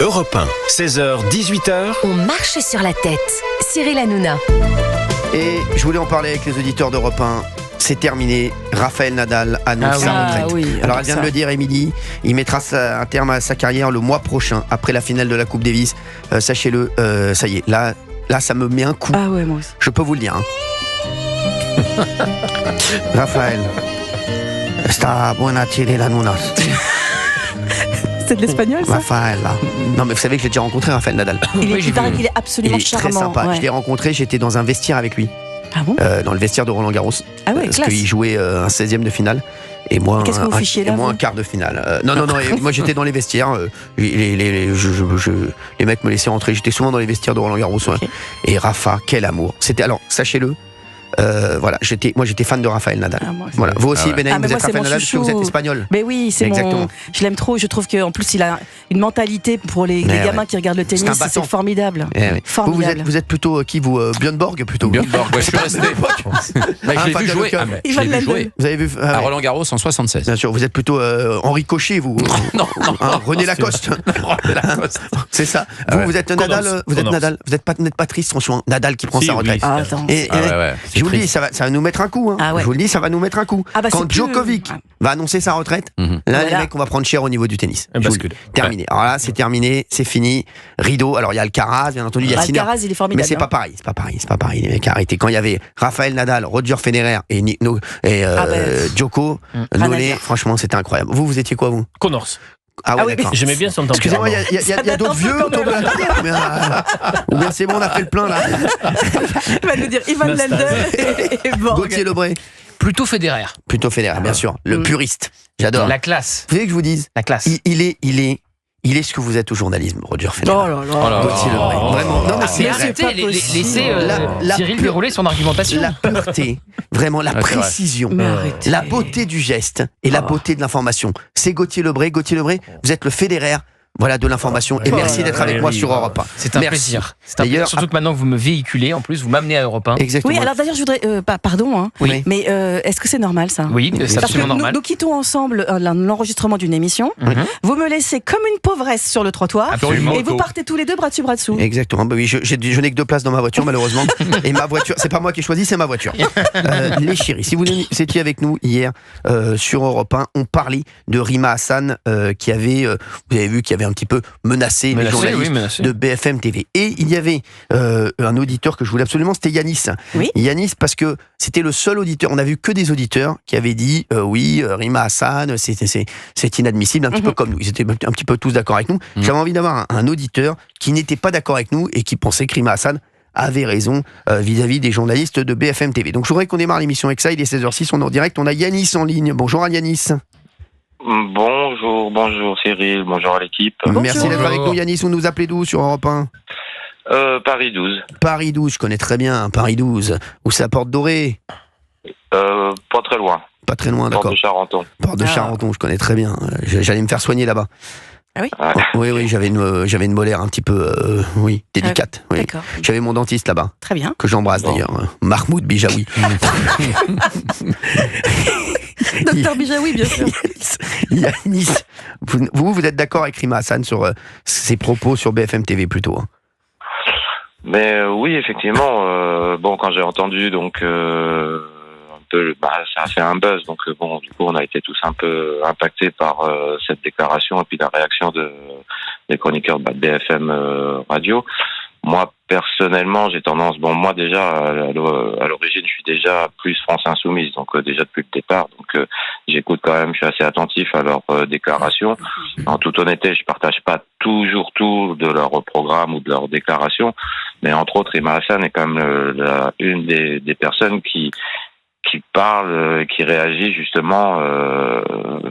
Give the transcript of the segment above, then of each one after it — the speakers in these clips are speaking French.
Europe 1, 16h-18h. On marche sur la tête. Cyril Hanouna. Et je voulais en parler avec les auditeurs d'Europe 1. C'est terminé. Raphaël Nadal annonce sa retraite. Alors elle vient de le dire, Émilie. Il mettra un terme à sa carrière le mois prochain, après la finale de la Coupe Davis. Sachez-le, ça y est. Là, ça me met un coup. Ah ouais, moi aussi. Je peux vous le dire. Raphaël. Sta buona la nuna. C'est de l'espagnol, ça? Raphaël, là. Non, mais vous savez que j'ai déjà rencontré Raphaël Nadal. Il est absolument charmant. Très sympa. Ouais. Je l'ai rencontré, j'étais dans un vestiaire avec lui. Ah bon? Dans le vestiaire de Roland Garros. Ah ouais, parce classe. qu'il jouait un 16e de finale. Et moi, Qu'est-ce que vous fichiez là, moi vous un quart de finale. Non, et moi j'étais dans les vestiaires. Les mecs me laissaient rentrer. J'étais souvent dans les vestiaires de Roland Garros. Ouais. Okay. Et Rafa, quel amour. C'était, alors, sachez-le. Voilà, moi j'étais fan de Raphaël Nadal. Voilà. Vous aussi, Benaïm, vous êtes Raphaël Nadal parce que vous êtes espagnol. Mais oui, c'est exactement. Je l'aime trop. Je trouve qu'en plus il a une mentalité pour les gamins qui regardent le tennis. C'est formidable. Oui. Formidable. Vous êtes plutôt qui, vous Björn Borg plutôt? Björn Borg, ouais, je suis resté. Je l'ai vu jouer. Je l'ai vu jouer. Vous avez vu à Roland Garros en 76. Bien sûr, vous êtes plutôt Henri Cochet, vous. Non. René Lacoste. C'est ça. Vous êtes Nadal. Vous n'êtes pas triste, franchement. Nadal qui prend sa retraite. Je vous le dis, ça va nous mettre un coup. Hein. Je vous le dis, ça va nous mettre un coup. Quand Djokovic va annoncer sa retraite, là, les mecs, on va prendre cher au niveau du tennis. Terminé. Alors là, c'est terminé, c'est fini. Rideau. Alors il y a Alcaraz, bien entendu, il y a Sinner. Alcaraz, il est formidable. Mais c'est pas pareil. Les mecs, arrêtez. Quand il y avait Raphaël Nadal, Roger Federer et Djoko, Nolé, franchement, c'était incroyable. Vous étiez quoi, vous? Connors. Ah ouais, d'accord. J'aimais bien son Excusez-moi, tempérament. il y a d'autres vieux autour de la table. Ou bien c'est bon, on a fait le plein là. Il va nous dire Ivan Lendl et Borg. Gauthier Lebray. Plutôt Federer, bien sûr. Le puriste. J'adore. La classe. Vous voulez que je vous dise? La classe. Il est ce que vous êtes au journalisme, Roger Federer. Oh là là. Gauthier Lebray. Vraiment. Non, mais c'est Laissez Cyril pure- dérouler son argumentation. la pureté, vraiment la précision, la beauté du geste et la beauté de l'information. C'est Gauthier Lebray. Gauthier Lebray, vous êtes le Federer. Voilà, de l'information. Et merci d'être avec moi sur Europe 1. C'est un plaisir. D'ailleurs, surtout que maintenant que vous me véhiculez, en plus, vous m'amenez à Europe 1. Exactement. Oui, alors d'ailleurs, je voudrais. Pardon, hein, oui. mais est-ce que c'est normal ça? Oui, c'est absolument normal. Nous quittons ensemble l'enregistrement d'une émission. Vous me laissez comme une pauvresse sur le trottoir. Absolument. Et vous partez tous les deux bras dessus, bras dessous. Exactement. Bah oui, je n'ai que 2 places dans ma voiture, malheureusement. Et ma voiture, c'est pas moi qui ai choisi, c'est ma voiture. Les chéris, si vous étiez avec nous hier sur Europe 1, on parlait de Rima Hassan qui avait, vous avez vu, qui avait un petit peu menacé les journalistes de BFM TV. Et il y avait un auditeur que je voulais absolument, c'était Yanis. Oui. Yanis, parce que c'était le seul auditeur, on a vu que des auditeurs qui avaient dit Rima Hassan, c'est inadmissible, un petit peu comme nous. Ils étaient un petit peu tous d'accord avec nous. J'avais envie d'avoir un auditeur qui n'était pas d'accord avec nous et qui pensait que Rima Hassan avait raison vis-à-vis des journalistes de BFM TV. Donc je voudrais qu'on démarre l'émission avec ça. Il est 16h06, on est en direct. On a Yanis en ligne. Bonjour à Yanis. Bonjour Cyril, bonjour à l'équipe. Merci d'être avec nous Yanis, vous nous appelez d'où sur Europe 1? Paris 12. Paris 12, je connais très bien, Paris 12. Où c'est à Porte Dorée? Pas très loin. Pas très loin, d'accord. Porte de Charenton. Porte de Charenton, je connais très bien. J'allais me faire soigner là-bas. Ah oui? Oui, j'avais une molaire un petit peu, délicate. Oui. D'accord. J'avais mon dentiste là-bas. Très bien. Que j'embrasse d'ailleurs, Mahmoud Bijawi. Docteur Bijawi, bien sûr. Yanis, vous êtes d'accord avec Rima Hassan sur ses propos sur BFM TV plutôt? Mais oui, effectivement. Quand j'ai entendu donc un peu, ça a fait un buzz. Donc du coup, on a été tous un peu impactés par cette déclaration et puis la réaction des chroniqueurs de BFM Radio. Moi, personnellement, j'ai tendance... moi, déjà, à l'origine, je suis déjà plus France Insoumise, donc déjà depuis le départ. Donc, j'écoute quand même, je suis assez attentif à leurs déclarations. En toute honnêteté, je partage pas toujours tout de leur programme ou de leurs déclarations, mais entre autres, Rima Hassan est quand même une des personnes qui parle, qui réagit justement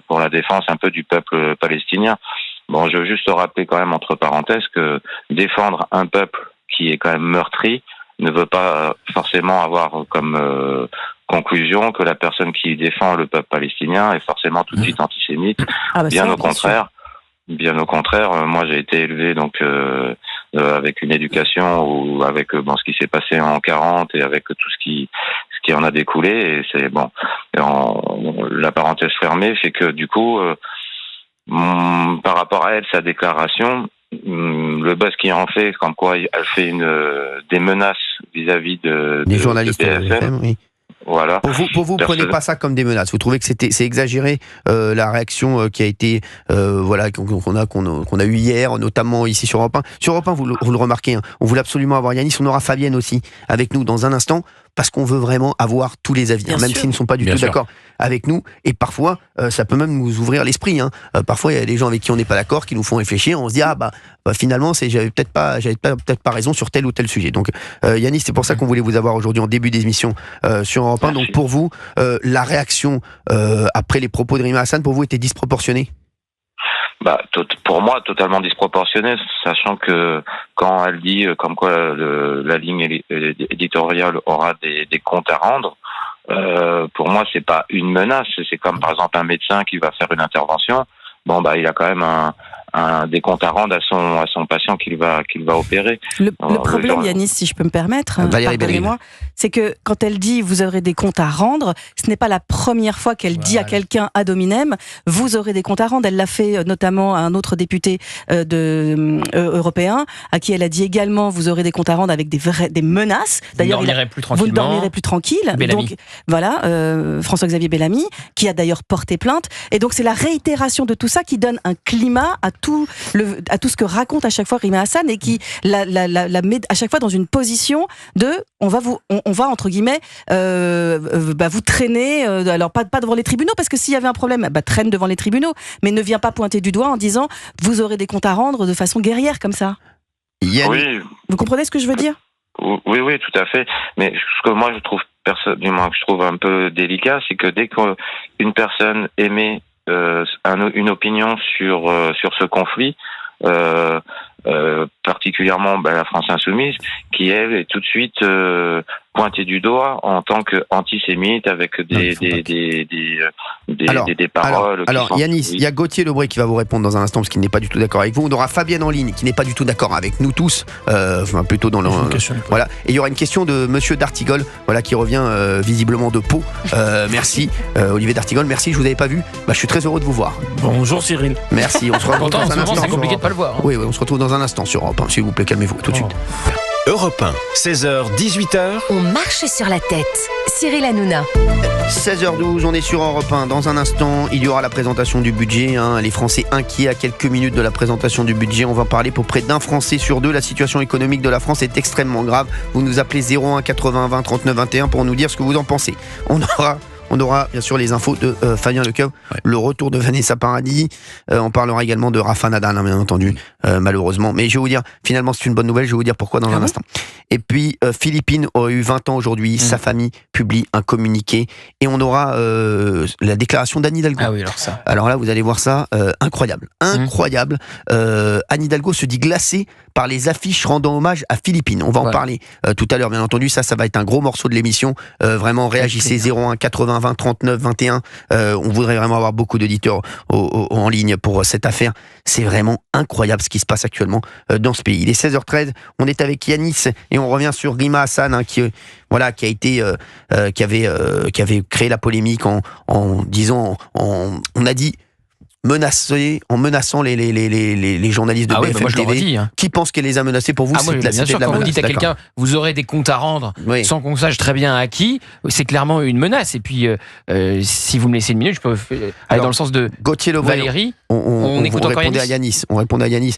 pour la défense un peu du peuple palestinien. Bon, je veux juste rappeler quand même entre parenthèses que défendre un peuple qui est quand même meurtri ne veut pas forcément avoir comme conclusion que la personne qui défend le peuple palestinien est forcément tout de suite antisémite. Bien au contraire. Bien au contraire, moi j'ai été élevé donc avec une éducation ou avec ce qui s'est passé en 40 et avec tout ce qui en a découlé, et c'est bon. La parenthèse fermée fait que du coup, par rapport à elle, sa déclaration, le buzz qui en fait, comme quoi elle fait des menaces vis-à-vis des journalistes de BFM, oui. Voilà. Pour vous, prenez pas ça comme des menaces. Vous trouvez que c'est exagéré la réaction qui a été qu'on a eu hier, notamment ici sur Europe 1. Sur Europe 1, vous le remarquez, hein, on voulait absolument avoir Yanis. On aura Fabienne aussi avec nous dans un instant parce qu'on veut vraiment avoir tous les avis, même s'ils ne sont pas du tout d'accord avec nous. Et parfois, ça peut même nous ouvrir l'esprit. Hein. Parfois, il y a des gens avec qui on n'est pas d'accord, qui nous font réfléchir. On se dit finalement, j'avais peut-être pas raison sur tel ou tel sujet. Donc, Yanis, c'est pour ça qu'on voulait vous avoir aujourd'hui en début d'émission sur Europe 1. Donc, pour vous, la réaction après les propos de Rima Hassan, pour vous, était disproportionnée? Pour moi, totalement disproportionnée, sachant que quand elle dit comme quoi la ligne éditoriale aura des comptes à rendre, pour moi, c'est pas une menace. C'est comme par exemple un médecin qui va faire une intervention. Il a quand même des comptes à rendre à son patient qu'il va opérer. Le problème, Yanis, si je peux me permettre, pardonnez-moi, c'est que quand elle dit vous aurez des comptes à rendre, ce n'est pas la première fois qu'elle dit à quelqu'un ad hominem vous aurez des comptes à rendre. Elle l'a fait notamment à un autre député européen à qui elle a dit également vous aurez des comptes à rendre avec des menaces. D'ailleurs, vous ne dormirez plus tranquille. Bellamy. Donc voilà, François-Xavier Bellamy qui a d'ailleurs porté plainte. Et donc c'est la réitération de tout ça qui donne un climat à tout ce que raconte à chaque fois Rima Hassan et qui la met à chaque fois dans une position de on va entre guillemets vous traîner, alors pas devant les tribunaux, parce que s'il y avait un problème, traîne devant les tribunaux, mais ne viens pas pointer du doigt en disant vous aurez des comptes à rendre de façon guerrière comme ça. Oui. Vous comprenez ce que je veux dire? Oui, tout à fait. Mais ce que moi je trouve un peu délicat, c'est que dès qu'une personne émet une opinion sur ce conflit, particulièrement la France Insoumise, qui elle est tout de suite pointée du doigt en tant qu'antisémite avec des paroles. Alors Yanis, il y a Gauthier Lebray qui va vous répondre dans un instant parce qu'il n'est pas du tout d'accord avec vous. On aura Fabienne en ligne qui n'est pas du tout d'accord avec nous tous, plutôt dans voilà. Et il y aura une question de Monsieur D'Artigol, qui revient visiblement de Pau. Merci Olivier D'Artigol, merci. Je vous avais pas vu. Je suis très heureux de vous voir. Bonjour Cyril. Merci. On se retrouve dans un instant. C'est compliqué de pas le voir. Oui, on se retrouve dans un instant sur Europe 1. S'il vous plaît, calmez-vous tout de suite. Europe 1, 16h, 18h. On marche sur la tête. Cyril Hanouna. 16h12, on est sur Europe 1. Dans un instant, il y aura la présentation du budget. Les Français inquiets à quelques minutes de la présentation du budget. On va parler pour près d'un Français sur deux. La situation économique de la France est extrêmement grave. Vous nous appelez 01 80 20 39 21 pour nous dire ce que vous en pensez. On aura bien sûr les infos de Fabien Lecoeuvre, le retour de Vanessa Paradis. On parlera également de Rafa Nadal, bien entendu, malheureusement. Mais je vais vous dire, finalement, c'est une bonne nouvelle. Je vais vous dire pourquoi dans un instant. Et puis, Philippine aurait eu 20 ans aujourd'hui. Sa famille publie un communiqué. Et on aura la déclaration d'Anne Hidalgo. Ah oui, alors ça. Alors là, vous allez voir ça, incroyable. Incroyable. Anne Hidalgo se dit glacée par les affiches rendant hommage à Philippine. On va en parler tout à l'heure, bien entendu. Ça va être un gros morceau de l'émission. Vraiment, réagissez 01 80 20 39 21. On voudrait vraiment avoir beaucoup d'auditeurs en ligne pour cette affaire. C'est vraiment incroyable ce qui se passe actuellement dans ce pays. Il est 16h13. On est avec Yanis et on revient sur Rima Hassan, qui avait créé la polémique en disant, on a dit en menaçant les journalistes de BFM TV, qui pense qu'elle les a menacés. Pour vous, c'est bien sûr, quand vous dites à quelqu'un vous aurez des comptes à rendre sans qu'on sache très bien à qui, c'est clairement une menace. Et puis si vous me laissez une minute, je peux aller dans le sens de Gauthier Lebray, Valérie. On répondait à Yanis. On répondait à Yanis,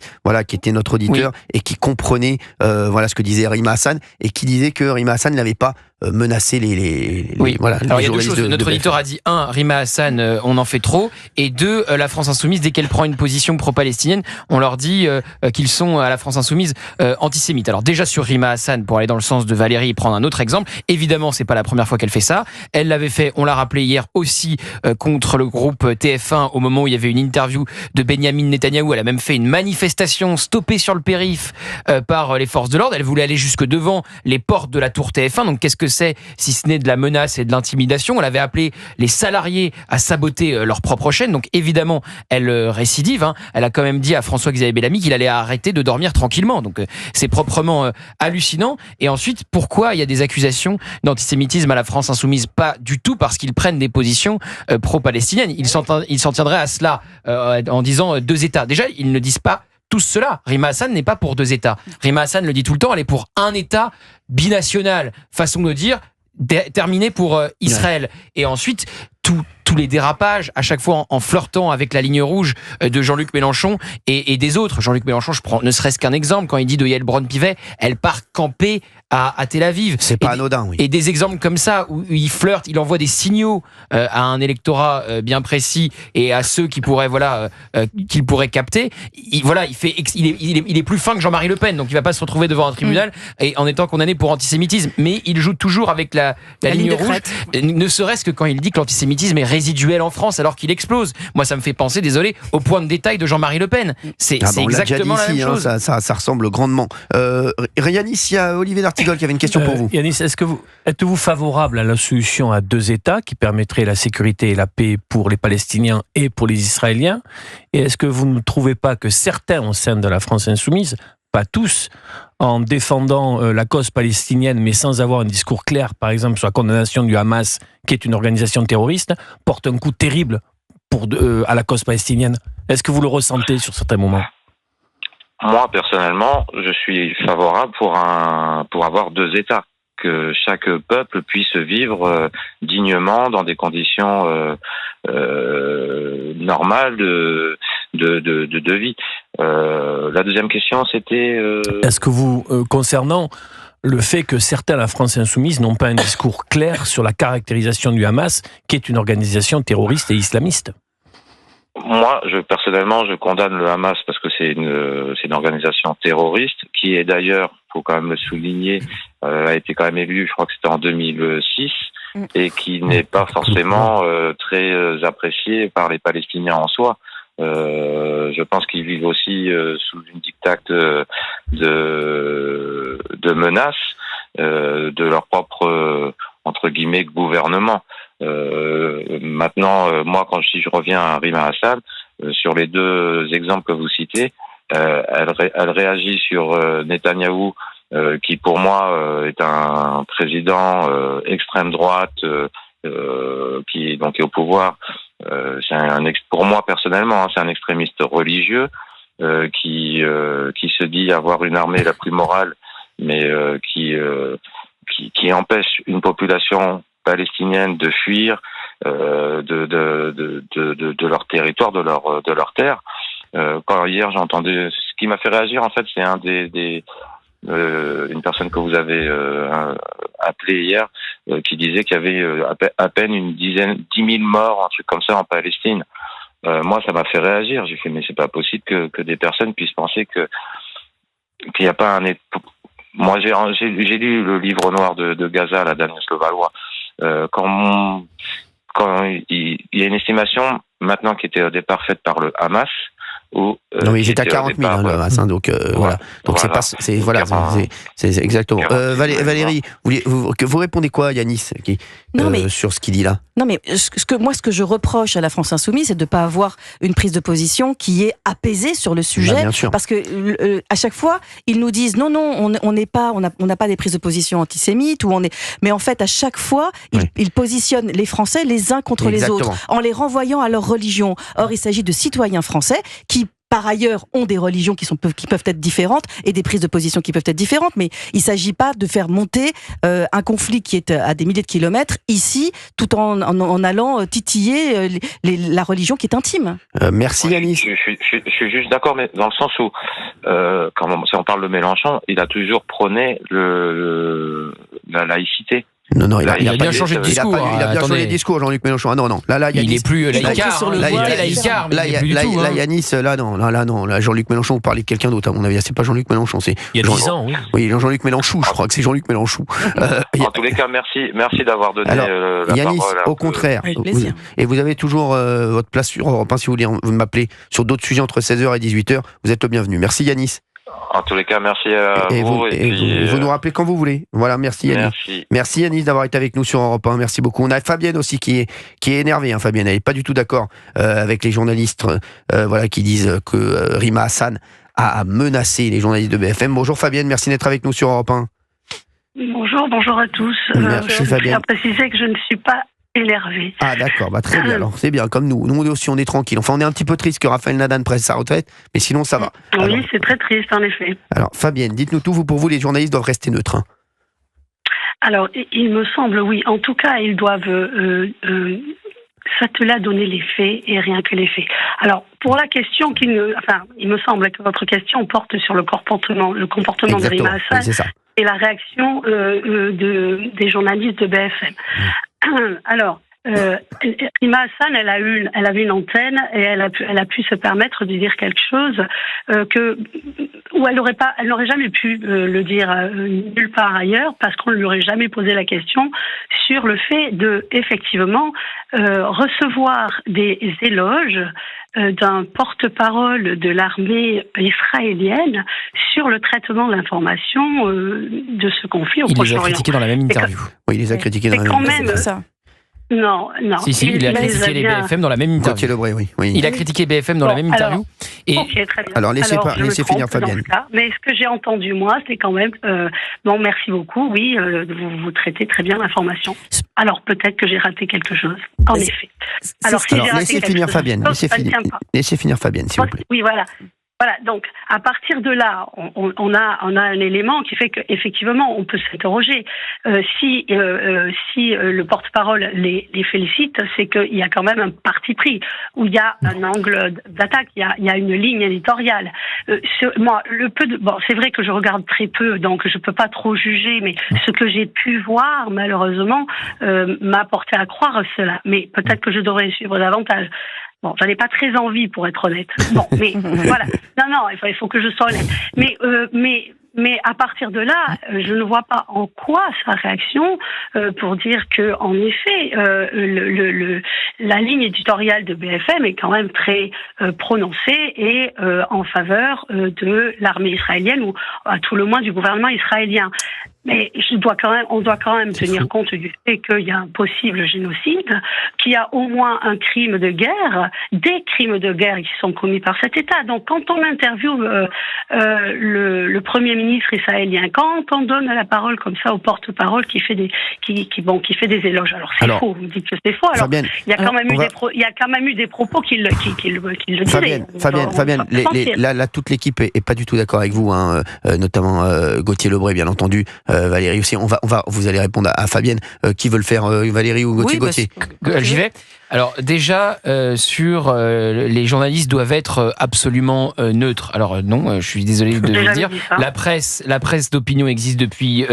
qui était notre auditeur et qui comprenait ce que disait Rima Hassan et qui disait que Rima Hassan n'avait pas menacé les Alors il y a deux choses. Notre auditeur a dit 1, Rima Hassan, on en fait trop, et 2, la France Insoumise, dès qu'elle prend une position pro-palestinienne, on leur dit qu'ils sont à la France Insoumise antisémites. Alors déjà sur Rima Hassan, pour aller dans le sens de Valérie et prendre un autre exemple, évidemment c'est pas la première fois qu'elle fait ça. Elle l'avait fait, on l'a rappelé hier aussi, contre le groupe TF1 au moment où il y avait une interview de Benyamin Netanyahou. Elle a même fait une manifestation stoppée sur le périph' par les forces de l'ordre. Elle voulait aller jusque devant les portes de la tour TF1. Donc qu'est-ce que c'est si ce n'est de la menace et de l'intimidation? Elle avait appelé les salariés à saboter leur propre chaîne. Donc évidemment elle récidive. Elle a quand même dit à François-Xavier Bellamy qu'il allait arrêter de dormir tranquillement. Donc c'est proprement hallucinant. Et ensuite, pourquoi il y a des accusations d'antisémitisme à la France Insoumise? Pas du tout parce qu'ils prennent des positions pro-palestiniennes. Ils s'en tiendraient à cela en disant deux États. Déjà, ils ne disent pas tous cela. Rima Hassan n'est pas pour 2 États. Rima Hassan le dit tout le temps, elle est pour un État binational. Façon de dire, terminé pour Israël. Et ensuite, tous les dérapages, à chaque fois en flirtant avec la ligne rouge de Jean-Luc Mélenchon et des autres. Jean-Luc Mélenchon, je prends ne serait-ce qu'un exemple, quand il dit de Yael Braun-Pivet, elle part camper à Tel Aviv. C'est pas anodin, oui. Et des exemples comme ça, où il flirte, il envoie des signaux à un électorat bien précis et à ceux qui pourraient, qu'il pourrait capter. Il est plus fin que Jean-Marie Le Pen, donc il va pas se retrouver devant un tribunal et en étant condamné pour antisémitisme. Mais il joue toujours avec la ligne rouge, ne serait-ce que quand il dit que l'antisémitisme est résiduel en France alors qu'il explose. Moi, ça me fait penser, désolé, au point de détail de Jean-Marie Le Pen. C'est exactement la même chose. Ça ressemble grandement. Yanis, il y a Olivier D'Artigol qui avait une question pour vous. Yanis, êtes-vous favorable à la solution à 2 États qui permettrait la sécurité et la paix pour les Palestiniens et pour les Israéliens? Et est-ce que vous ne trouvez pas que certains au sein de la France insoumise, pas tous, en défendant la cause palestinienne, mais sans avoir un discours clair, par exemple sur la condamnation du Hamas, qui est une organisation terroriste, porte un coup terrible à la cause palestinienne? Est-ce que vous le ressentez sur certains moments? Moi, personnellement, je suis favorable pour avoir 2 États, que chaque peuple puisse vivre dignement dans des conditions normales de vie. La deuxième question, c'était... Est-ce que vous, concernant le fait que certains à la France insoumise n'ont pas un discours clair sur la caractérisation du Hamas, qui est une organisation terroriste et islamiste? Moi, personnellement, je condamne le Hamas parce que c'est une organisation terroriste qui est d'ailleurs, faut quand même le souligner, a été quand même élue, je crois que c'était en 2006, et qui n'est pas forcément très appréciée par les Palestiniens en soi. Je pense qu'ils vivent aussi sous une dictate de menaces de leur propre entre guillemets gouvernement. Maintenant, moi, si je reviens à Rima Hassan, sur les 2 exemples que vous citez, elle réagit sur Netanyahou, qui pour moi est un président extrême droite qui donc est au pouvoir. Pour moi personnellement, c'est un extrémiste religieux qui se dit avoir une armée la plus morale, mais qui empêche une population palestinienne de fuir de leur territoire, de leur terre. Quand hier j'ai entendu, ce qui m'a fait réagir en fait, c'est une personne que vous avez appelée hier, qui disait qu'il y avait à peine 10 000 morts, un truc comme ça en Palestine. Moi, ça m'a fait réagir. J'ai fait, mais c'est pas possible que des personnes puissent penser qu'il n'y a pas un... Moi, j'ai lu le livre noir de Gaza, la Daniel Levallois. Quand il y a une estimation maintenant qui était au départ faite par le Hamas, non, mais ils étaient à 40 000 le Hamas, donc voilà. Donc c'est exactement. Valérie, vous répondez quoi, Yanis, sur ce qu'il dit là? Non, mais ce que je reproche à la France insoumise, c'est de ne pas avoir une prise de position qui est apaisée sur le sujet, parce que à chaque fois ils nous disent non, on n'a pas des prises de position antisémites, mais en fait à chaque fois ils positionnent les Français les uns contre les autres en les renvoyant à leur religion. Or il s'agit de citoyens français qui par ailleurs ont des religions qui peuvent être différentes et des prises de position qui peuvent être différentes, mais il ne s'agit pas de faire monter un conflit qui est à des milliers de kilomètres ici, tout en allant titiller la religion qui est intime. Merci Yanis. Je suis juste d'accord, mais dans le sens où, si on parle de Mélenchon, il a toujours prôné la laïcité. Non, il a bien changé de discours. Il a bien changé de discours, Jean-Luc Mélenchon. Ah non. Là, il n'est plus laïcard. Là, Yanis, là, Jean-Luc Mélenchon, vous parlez de quelqu'un d'autre, à mon avis. C'est pas Jean-Luc Mélenchon, c'est. Il y a 10 ans, oui. Oui, Jean-Luc Mélenchon, je crois que c'est Jean-Luc Mélenchon. En tous les cas, merci d'avoir donné la Yanis, parole. au contraire. Et vous avez toujours votre place sur Europe 1, si vous voulez m'appeler sur d'autres sujets entre 16h et 18h. Vous êtes le bienvenu. Merci Yanis. En tous les cas, merci à vous. Vous nous rappelez quand vous voulez. Voilà, merci Yanis. Merci Yanis d'avoir été avec nous sur Europe 1. Merci beaucoup. On a Fabienne aussi qui est énervée. Fabienne, elle n'est pas du tout d'accord avec les journalistes qui disent que Rima Hassan a menacé les journalistes de BFM. Bonjour Fabienne, merci d'être avec nous sur Europe 1. Bonjour à tous. Merci Fabienne. Je tiens à préciser que je ne suis pas énervé. Ah d'accord, très bien. Alors c'est bien, comme nous. Nous aussi on est tranquille. Enfin on est un petit peu triste que Raphaël Nadal prenne sa retraite, mais sinon ça va. Oui, alors, c'est très triste en effet. Alors Fabienne, dites-nous tout. Pour vous, les journalistes doivent rester neutres. Alors il me semble, oui. En tout cas, ils doivent s'atteler à donner les faits et rien que les faits. Alors pour la question il me semble que votre question porte sur le comportement de Rima Hassan. Oui, c'est ça. Et la réaction des journalistes de BFM. Alors, Rima Hassan, elle avait une antenne et elle a pu se permettre de dire quelque chose où elle n'aurait jamais pu le dire nulle part ailleurs parce qu'on ne lui aurait jamais posé la question sur le fait de effectivement recevoir des éloges d'un porte-parole de l'armée israélienne sur le traitement de l'information de ce conflit au Proche-Orient. Il les a critiqués dans la même interview. Oui, il les a critiqués dans la même interview. C'est ça. Non. Si, il a critiqué les BFM dans la même interview. Gauthier Lebray, oui. Il a critiqué BFM dans la même interview. Ok, très bien. Alors, laissez finir Fabienne. Mais ce que j'ai entendu, moi, c'est quand même... bon, merci beaucoup, oui, vous traitez très bien l'information. Alors, peut-être que j'ai raté quelque chose, en effet. Alors, laissez finir Fabienne, laissez finir Fabienne, s'il vous plaît. Oui, voilà. Voilà, donc à partir de là, on a un élément qui fait qu'effectivement on peut s'interroger. Si le porte-parole les félicite, c'est qu'il y a quand même un parti pris, où il y a un angle d'attaque, il y a une ligne éditoriale. Moi, c'est vrai que je regarde très peu, donc je peux pas trop juger, mais ce que j'ai pu voir, malheureusement, m'a porté à croire cela. Mais peut-être que je devrais suivre davantage. Bon, j'en ai pas très envie, pour être honnête. Bon, mais voilà. Non, il faut que je sois honnête. Mais à partir de là, je ne vois pas en quoi sa réaction pour dire que, en effet, la ligne éditoriale de BFM est quand même très prononcée et en faveur de l'armée israélienne ou à tout le moins du gouvernement israélien. Mais on doit quand même tenir compte du fait qu'il y a un possible génocide, qu'il y a au moins un crime de guerre, des crimes de guerre qui sont commis par cet État. Donc, quand on interviewe le Premier ministre israélien, quand on donne la parole comme ça au porte-parole qui fait des éloges, alors c'est faux. Vous dites que c'est faux. Alors Fabienne, il y a quand même eu des propos qui le disaient. Fabienne, là, toute l'équipe est pas du tout d'accord avec vous, hein, notamment Gauthier Lebray, bien entendu. Valérie aussi, vous allez répondre à Fabienne. Qui veut le faire, Valérie ou Gauthier? J'y vais. Alors déjà, sur les journalistes doivent être absolument neutres. Alors non, je suis désolé de le dire. La presse d'opinion existe depuis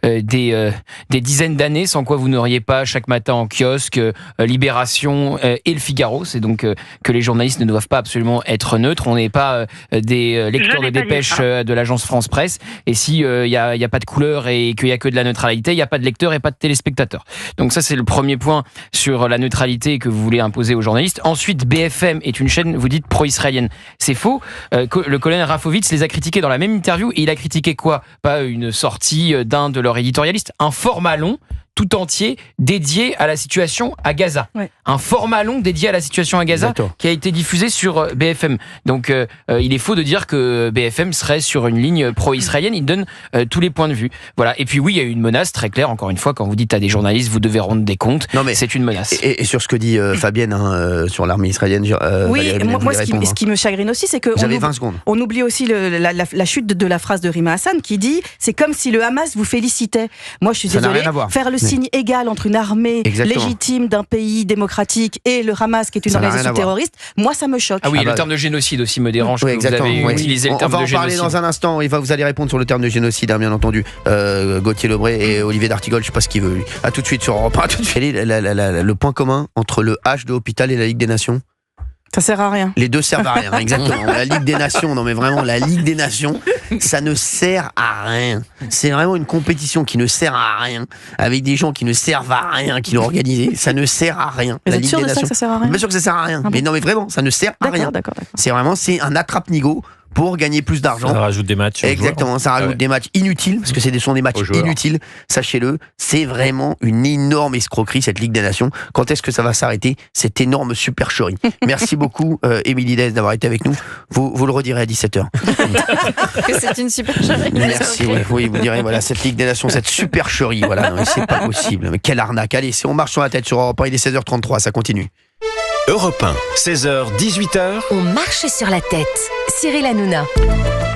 des dizaines d'années, sans quoi vous n'auriez pas chaque matin en kiosque Libération et Le Figaro. C'est donc que les journalistes ne doivent pas absolument être neutres. On n'est pas des lecteurs de dépêches de l'agence France Presse. Et si il y a pas de couleur et qu'il y a que de la neutralité, il y a pas de lecteurs et pas de téléspectateurs. Donc ça c'est le premier point sur la neutralité que vous voulez imposer aux journalistes. Ensuite, BFM est une chaîne, vous dites, pro-israélienne. C'est faux. Le colonel Rafovitz les a critiqués dans la même interview et il a critiqué quoi? Pas une sortie d'un de leurs éditorialistes, un format long tout entier dédié à la situation à Gaza. Ouais. Un format long dédié à la situation à Gaza qui a été diffusé sur BFM. Donc il est faux de dire que BFM serait sur une ligne pro-israélienne. Il donne tous les points de vue. Voilà. Et puis oui, il y a eu une menace très claire. Encore une fois, quand vous dites à des journalistes, vous devez rendre des comptes. Non, mais c'est une menace. Et sur ce que dit Fabienne sur l'armée israélienne, oui, Valérie, moi ce qui me chagrine aussi, c'est que on oublie aussi la chute de la phrase de Rima Hassan qui dit c'est comme si le Hamas vous félicitait. moi je suis désolée, faire le signe égal entre une armée légitime d'un pays démocratique et le Hamas qui est une organisation terroriste, moi ça me choque. Ah oui, le terme de génocide aussi me dérange. Oui, que vous avez utilisé le terme de génocide. On va en parler dans un instant. Vous allez répondre sur le terme de génocide, hein, bien entendu. Gauthier Lebray et Olivier d'Artigol, je sais pas ce qu'il veut. A tout de suite sur Europe 1. Quel est le point commun entre le H de Hôpital et la Ligue des Nations? Ça sert à rien. Les deux servent à rien, exactement. La Ligue des Nations, non mais vraiment, la Ligue des Nations, ça ne sert à rien. C'est vraiment une compétition qui ne sert à rien, avec des gens qui ne servent à rien, qui l'ont organisée. Ça ne sert à rien. Vous êtes sûr de ça que ça sert à rien? Bien sûr que ça sert à rien. Mais non mais vraiment, ça ne sert à rien. D'accord. C'est un attrape-nigo pour gagner plus d'argent. Ça rajoute des matchs. Exactement, ça rajoute des matchs inutiles, parce que sont des matchs inutiles, sachez-le. C'est vraiment une énorme escroquerie, cette Ligue des Nations. Quand est-ce que ça va s'arrêter, cette énorme supercherie? Merci beaucoup, Émilie Dez, d'avoir été avec nous. Vous le redirez à 17h. Que c'est une supercherie. Merci, oui, vous direz, voilà, cette Ligue des Nations, cette supercherie, voilà, non, c'est pas possible. Mais quelle arnaque. Allez, si on marche sur la tête sur Europe 1, il est 16h33, ça continue. Europe 1, 16h, 18h. On marche sur la tête. Cyril Hanouna.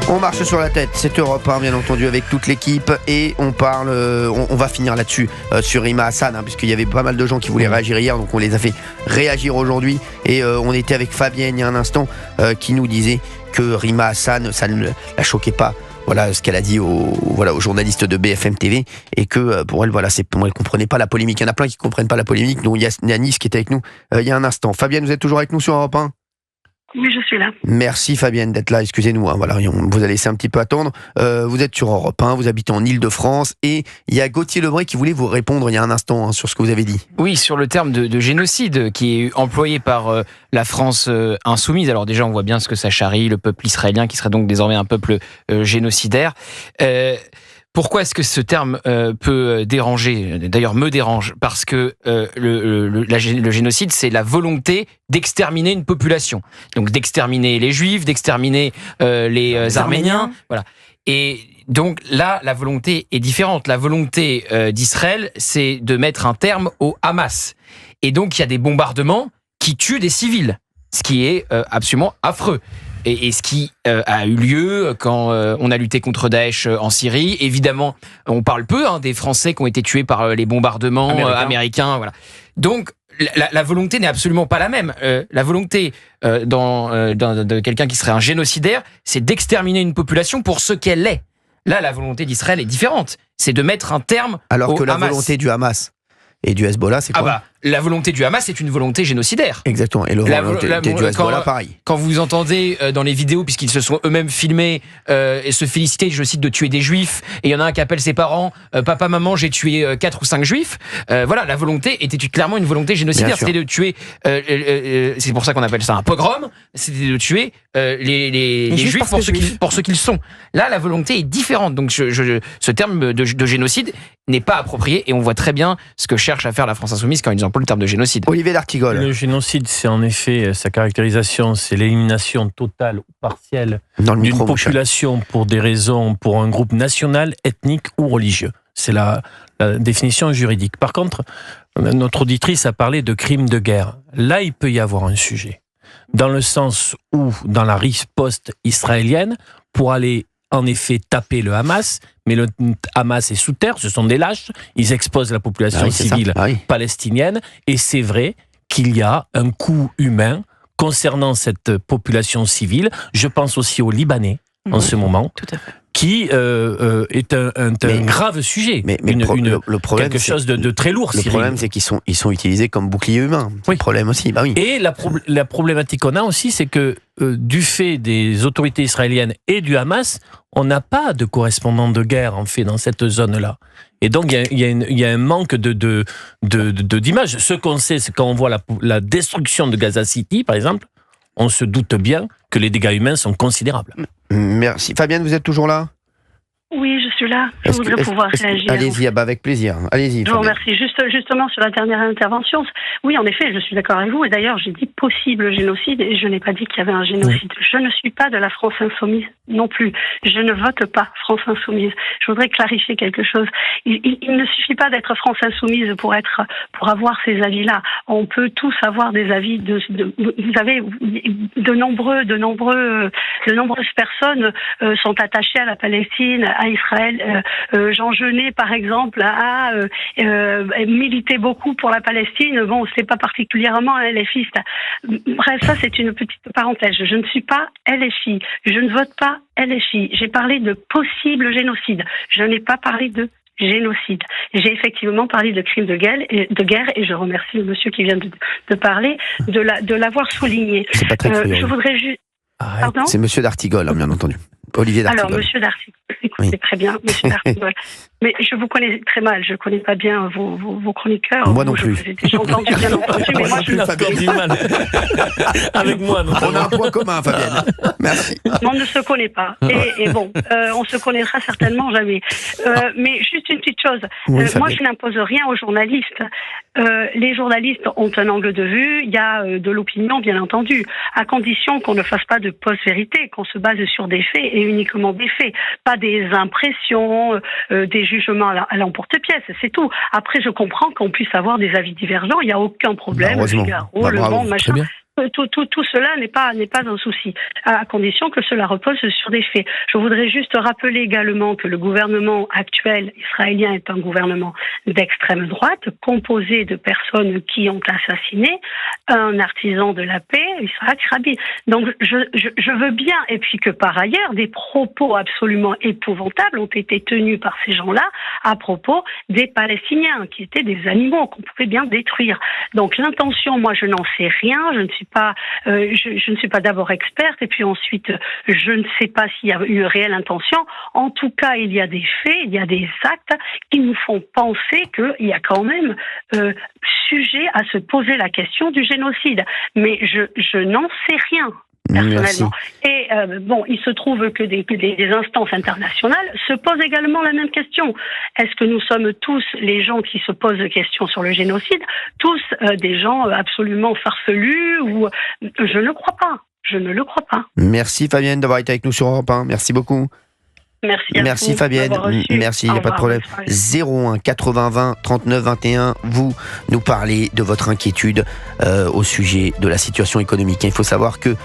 On marche sur la tête, c'est Europe 1, bien entendu, avec toute l'équipe, et on parle, on va finir là-dessus, sur Rima Hassan, puisqu'il y avait pas mal de gens qui voulaient réagir hier, donc on les a fait réagir aujourd'hui, et on était avec Fabienne il y a un instant, qui nous disait que Rima Hassan, ça ne la choquait pas. Voilà ce qu'elle a dit aux journalistes de BFM TV, et que pour elle, voilà, elle comprenait pas la polémique. Il y en a plein qui comprennent pas la polémique. Donc il y a Yanis qui était avec nous il y a un instant. Fabienne, vous êtes toujours avec nous sur Europe 1 ? Oui, je suis là. Merci Fabienne d'être là, excusez-nous, voilà, on vous a laissé un petit peu attendre. Vous êtes sur Europe 1, vous habitez en Île-de-France, et il y a Gauthier Lebray qui voulait vous répondre il y a un instant sur ce que vous avez dit. Oui, sur le terme de génocide qui est employé par la France insoumise. Alors déjà, on voit bien ce que ça charrie, le peuple israélien qui serait donc désormais un peuple génocidaire. Pourquoi est-ce que ce terme peut déranger ? D'ailleurs, me dérange, parce que le génocide, c'est la volonté d'exterminer une population. Donc d'exterminer les Juifs, d'exterminer les Arméniens. Voilà. Et donc là, la volonté est différente. La volonté d'Israël, c'est de mettre un terme au Hamas. Et donc, il y a des bombardements qui tuent des civils, ce qui est absolument affreux. Et ce qui a eu lieu quand on a lutté contre Daesh en Syrie. Évidemment, on parle peu des Français qui ont été tués par les bombardements américains. Voilà. Donc, la volonté n'est absolument pas la même. La volonté de quelqu'un qui serait un génocidaire, c'est d'exterminer une population pour ce qu'elle est. Là, la volonté d'Israël est différente. C'est de mettre un terme alors au que la Hamas. Volonté du Hamas et du Hezbollah, c'est quoi ? La volonté du Hamas, c'est une volonté génocidaire. Exactement. Et la volonté du Hezbollah, pareil. Quand vous entendez dans les vidéos, puisqu'ils se sont eux-mêmes filmés et se féliciter, je cite, de tuer des juifs, et il y en a un qui appelle ses parents papa, maman, j'ai tué 4 ou 5 juifs. Voilà, la volonté était clairement une volonté génocidaire. C'était de tuer. C'est pour ça qu'on appelle ça un pogrom. C'était de tuer les juifs pour ce qu'ils sont. Là, la volonté est différente. Donc, ce terme de génocide n'est pas approprié, et on voit très bien ce que cherche à faire la France insoumise quand ils emploient le terme de génocide. Olivier d'Artigol. Le génocide, c'est en effet, sa caractérisation, c'est l'élimination totale ou partielle d'une population pour des raisons, pour un groupe national, ethnique ou religieux. C'est la définition juridique. Par contre, notre auditrice a parlé de crimes de guerre. Là, il peut y avoir un sujet. Dans le sens où, dans la riposte israélienne, pour aller en effet taper le Hamas, mais le Hamas est sous terre, ce sont des lâches, ils exposent la population civile palestinienne, et c'est vrai qu'il y a un coût humain concernant cette population civile. Je pense aussi aux Libanais en ce moment, qui est un grave sujet, le problème, quelque chose de très lourd. Le problème, c'est qu'ils sont utilisés comme bouclier humain. C'est le problème aussi. Et la problématique qu'on a aussi, c'est que du fait des autorités israéliennes et du Hamas, on n'a pas de correspondant de guerre en fait dans cette zone-là. Et donc il y a un manque d'image. Ce qu'on sait, c'est quand on voit la destruction de Gaza City, par exemple, on se doute bien que les dégâts humains sont considérables. Merci. Fabienne, vous êtes toujours là ? Oui, je suis là. Je voudrais pouvoir réagir. Allez-y, avec plaisir. Allez-y. Je vous remercie. Justement, sur la dernière intervention, oui, en effet, je suis d'accord avec vous. Et d'ailleurs, j'ai dit possible génocide et je n'ai pas dit qu'il y avait un génocide. Je ne suis pas de la France insoumise non plus. Je ne vote pas France insoumise. Je voudrais clarifier quelque chose. Il ne suffit pas d'être France insoumise pour avoir ces avis-là. On peut tous avoir des avis vous avez de nombreuses personnes sont attachées à la Palestine, à Israël. Jean Genet, par exemple, a milité beaucoup pour la Palestine. Bon, c'est pas particulièrement un LFiste. Bref, ça c'est une petite parenthèse. Je ne suis pas LFI. Je ne vote pas LFI. J'ai parlé de possible génocide. Je n'ai pas parlé de génocide. J'ai effectivement parlé de crimes de guerre et je remercie le monsieur qui vient de parler de l'avoir souligné. C'est pas très cru, je voudrais juste... C'est monsieur d'Artigol, bien entendu. Olivier d'Artigol. Alors, monsieur d'Artigol, écoutez très bien, monsieur d'Artigol. Mais je vous connais très mal, je ne connais pas bien vos chroniqueurs. Moi non plus. J'ai entendu, bien entendu, mais moi je du mal. Avec moi, on a un point commun, Fabienne. Merci. On ne se connaît pas. Et bon, on se connaîtra certainement jamais. Mais juste une petite chose. Oui, moi, je n'impose rien aux journalistes. Les journalistes ont un angle de vue, il y a de l'opinion, bien entendu, à condition qu'on ne fasse pas de post-vérité, qu'on se base sur des faits et uniquement des faits, pas des impressions, des jugements à l'emporte-pièce, c'est tout. Après, je comprends qu'on puisse avoir des avis divergents, il n'y a aucun problème. Le Figaro, Le Monde, machin. Tout cela n'est pas un souci, à condition que cela repose sur des faits. Je voudrais juste rappeler également que le gouvernement actuel israélien est un gouvernement d'extrême droite, composé de personnes qui ont assassiné un artisan de la paix, Yitzhak Rabin. Donc je veux bien, et puis que par ailleurs, des propos absolument épouvantables ont été tenus par ces gens-là à propos des Palestiniens, qui étaient des animaux qu'on pouvait bien détruire. Donc l'intention, moi je n'en sais rien, je ne suis pas d'abord experte, et puis ensuite je ne sais pas s'il y a eu réelle intention. En tout cas, il y a des faits, il y a des actes qui nous font penser qu'il y a quand même sujet à se poser la question du génocide. Mais je n'en sais rien. Personnellement. Merci. Et il se trouve que des instances internationales se posent également la même question. Est-ce que nous sommes tous les gens qui se posent des questions sur le génocide, tous des gens absolument farfelus ou je ne crois pas. Je ne le crois pas. Merci Fabienne d'avoir été avec nous sur Europe 1. Merci beaucoup. Merci vous Fabienne, merci, il n'y a pas de problème. 01 80 20 39 21, vous nous parlez de votre inquiétude au sujet de la situation économique. Il faut savoir que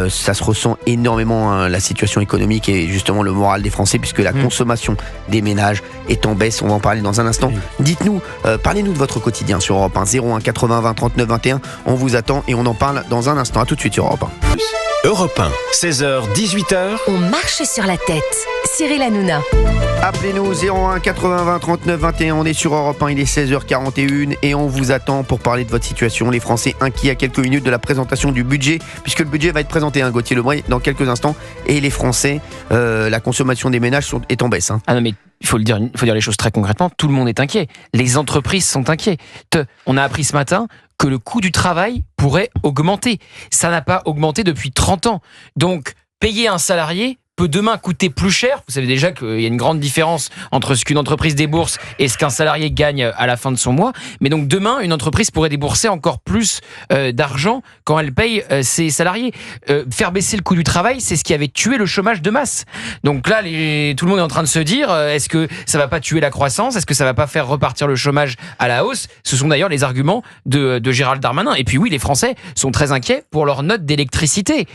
ça se ressent énormément, la situation économique et justement le moral des Français, puisque la consommation des ménages est en baisse. On va en parler dans un instant. Dites-nous, parlez-nous de votre quotidien sur Europe 1. 01 80 20 39 21, on vous attend et on en parle dans un instant. À tout de suite sur Europe 1. Europe 1, 16h, 18h. On marche sur la tête. Cyril Hanouna. Appelez-nous 01 80 20 39 21, on est sur Europe 1, il est 16h41 et on vous attend pour parler de votre situation. Les Français inquiets à quelques minutes de la présentation du budget, puisque le budget va être présenté, Gauthier Lebray, dans quelques instants. Et les Français, la consommation des ménages est en baisse. Ah non, mais il faut dire les choses très concrètement, tout le monde est inquiet. Les entreprises sont inquiets. On a appris ce matin que le coût du travail pourrait augmenter. Ça n'a pas augmenté depuis 30 ans. Donc, payer un salarié peut demain coûter plus cher. Vous savez déjà qu'il y a une grande différence entre ce qu'une entreprise débourse et ce qu'un salarié gagne à la fin de son mois. Mais donc demain, une entreprise pourrait débourser encore plus d'argent quand elle paye ses salariés. Faire baisser le coût du travail, c'est ce qui avait tué le chômage de masse. Donc là, tout le monde est en train de se dire, est-ce que ça va pas tuer la croissance ? Est-ce que ça va pas faire repartir le chômage à la hausse ? Ce sont d'ailleurs les arguments de Gérald Darmanin. Et puis oui, les Français sont très inquiets pour leur note d'électricité.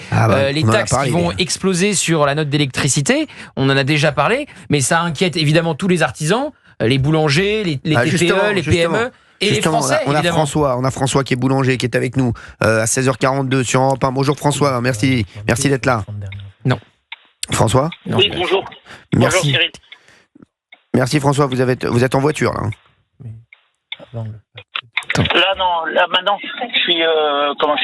Les taxes qui vont exploser sur la note d'électricité, on en a déjà parlé, mais ça inquiète évidemment tous les artisans, les boulangers, les TPE, les PME. Et les Français, on a François qui est boulanger, qui est avec nous à 16h42 sur Europe 1. Bonjour François, merci d'être là. Non. François ? Oui, bonjour. Merci. Bonjour Cyril. Merci François, vous êtes en voiture là. Là maintenant, je suis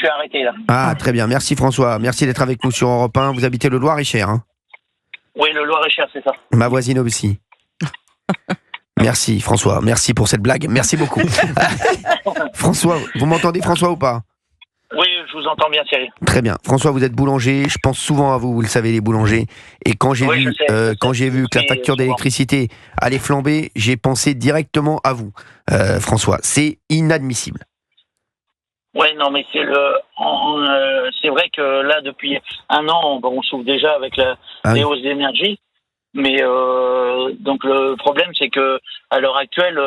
arrêté là. Ah, très bien, merci François, merci d'être avec nous sur Europe 1. Vous habitez le Loir-et-Cher, hein ? Oui, le Loir-et-Cher, c'est ça. Ma voisine aussi. Merci François, merci pour cette blague, merci beaucoup. François, vous m'entendez François ou pas ? Oui, je vous entends bien Cyril. Très bien. François, vous êtes boulanger, je pense souvent à vous, vous le savez les boulangers. Et quand j'ai vu que la facture d'électricité allait flamber, j'ai pensé directement à vous, François. C'est inadmissible. Ouais, non, mais c'est vrai que là, depuis un an, on souffre déjà avec les hausses d'énergie. Mais donc le problème, c'est que à l'heure actuelle,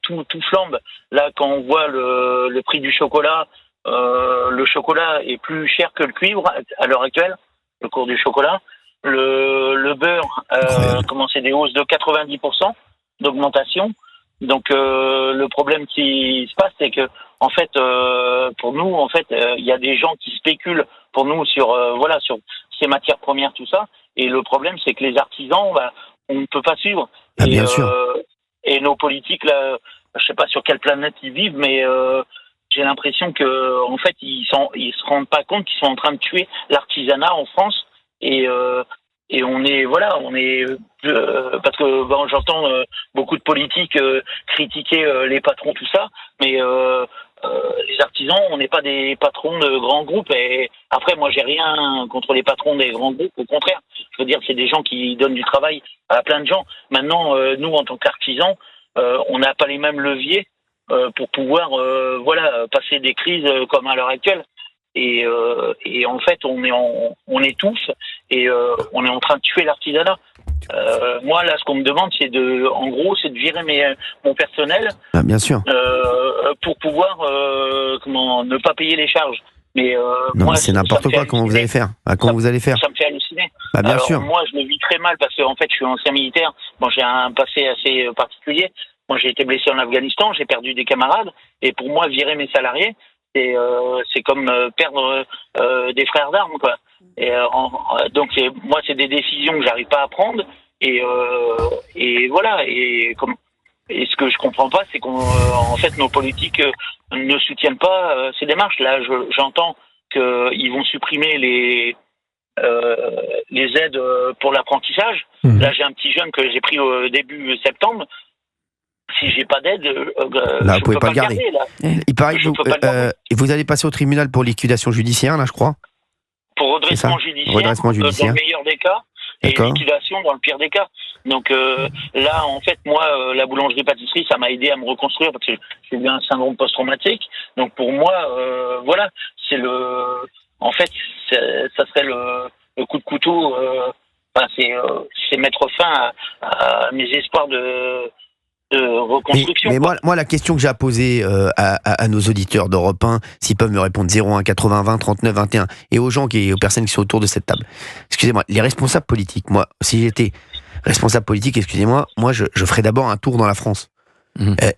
tout flambe. Là, quand on voit le prix du chocolat, le chocolat est plus cher que le cuivre à l'heure actuelle, le cours du chocolat. Le beurre, c'est des hausses de 90% d'augmentation. Donc le problème qui se passe, c'est que en fait, pour nous, il y a des gens qui spéculent pour nous sur ces matières premières, tout ça. Et le problème, c'est que les artisans, on ne peut pas suivre. Bien sûr. Et nos politiques, là, je sais pas sur quelle planète ils vivent, mais j'ai l'impression que, en fait, ils se rendent pas compte qu'ils sont en train de tuer l'artisanat en France. Et et on est parce que j'entends beaucoup de politiques critiquer les patrons, tout ça, mais les artisans, on n'est pas des patrons de grands groupes. Et après, moi, j'ai rien contre les patrons des grands groupes. Au contraire, je veux dire, c'est des gens qui donnent du travail à plein de gens. Maintenant, nous, en tant qu'artisans, on n'a pas les mêmes leviers pour pouvoir, passer des crises comme à l'heure actuelle. Et en fait, on étouffe et on est en train de tuer l'artisanat. Moi, là, ce qu'on me demande, c'est de virer mon personnel. Ah, bien sûr. Pour pouvoir, ne pas payer les charges. Mais non, moi, c'est n'importe quoi. Comment vous allez faire? Comment vous allez faire? Ça me fait halluciner. Bah, bien sûr. Moi, je le vis très mal parce qu'en fait, je suis ancien militaire. Bon, j'ai un passé assez particulier. Moi, j'ai été blessé en Afghanistan. J'ai perdu des camarades. Et pour moi, virer mes salariés, c'est comme perdre des frères d'armes, quoi. Et donc moi, c'est des décisions que j'arrive pas à prendre. Et voilà. Et ce que je comprends pas, c'est en fait, nos politiques ne soutiennent pas ces démarches. Là, j'entends qu'ils vont supprimer les aides pour l'apprentissage. Là, j'ai un petit jeune que j'ai pris au début septembre. Si j'ai pas d'aide, là, vous pouvez pas le garder. Il paraît que vous allez passer au tribunal pour liquidation judiciaire, là, je crois. Pour redressement judiciaire, dans le meilleur des cas, et liquidation dans le pire des cas. Donc là, en fait, moi, la boulangerie-pâtisserie, ça m'a aidé à me reconstruire parce que j'ai eu un syndrome post-traumatique. Donc pour moi, c'est en fait, ça serait le coup de couteau. C'est mettre fin à mes espoirs de reconstruction. Mais moi, la question que j'ai à poser à nos auditeurs d'Europe 1, s'ils peuvent me répondre 01 80 20 39 21, et aux personnes qui sont autour de cette table. Excusez-moi, les responsables politiques, moi, si j'étais responsable politique, excusez-moi, moi, je ferais d'abord un tour dans la France.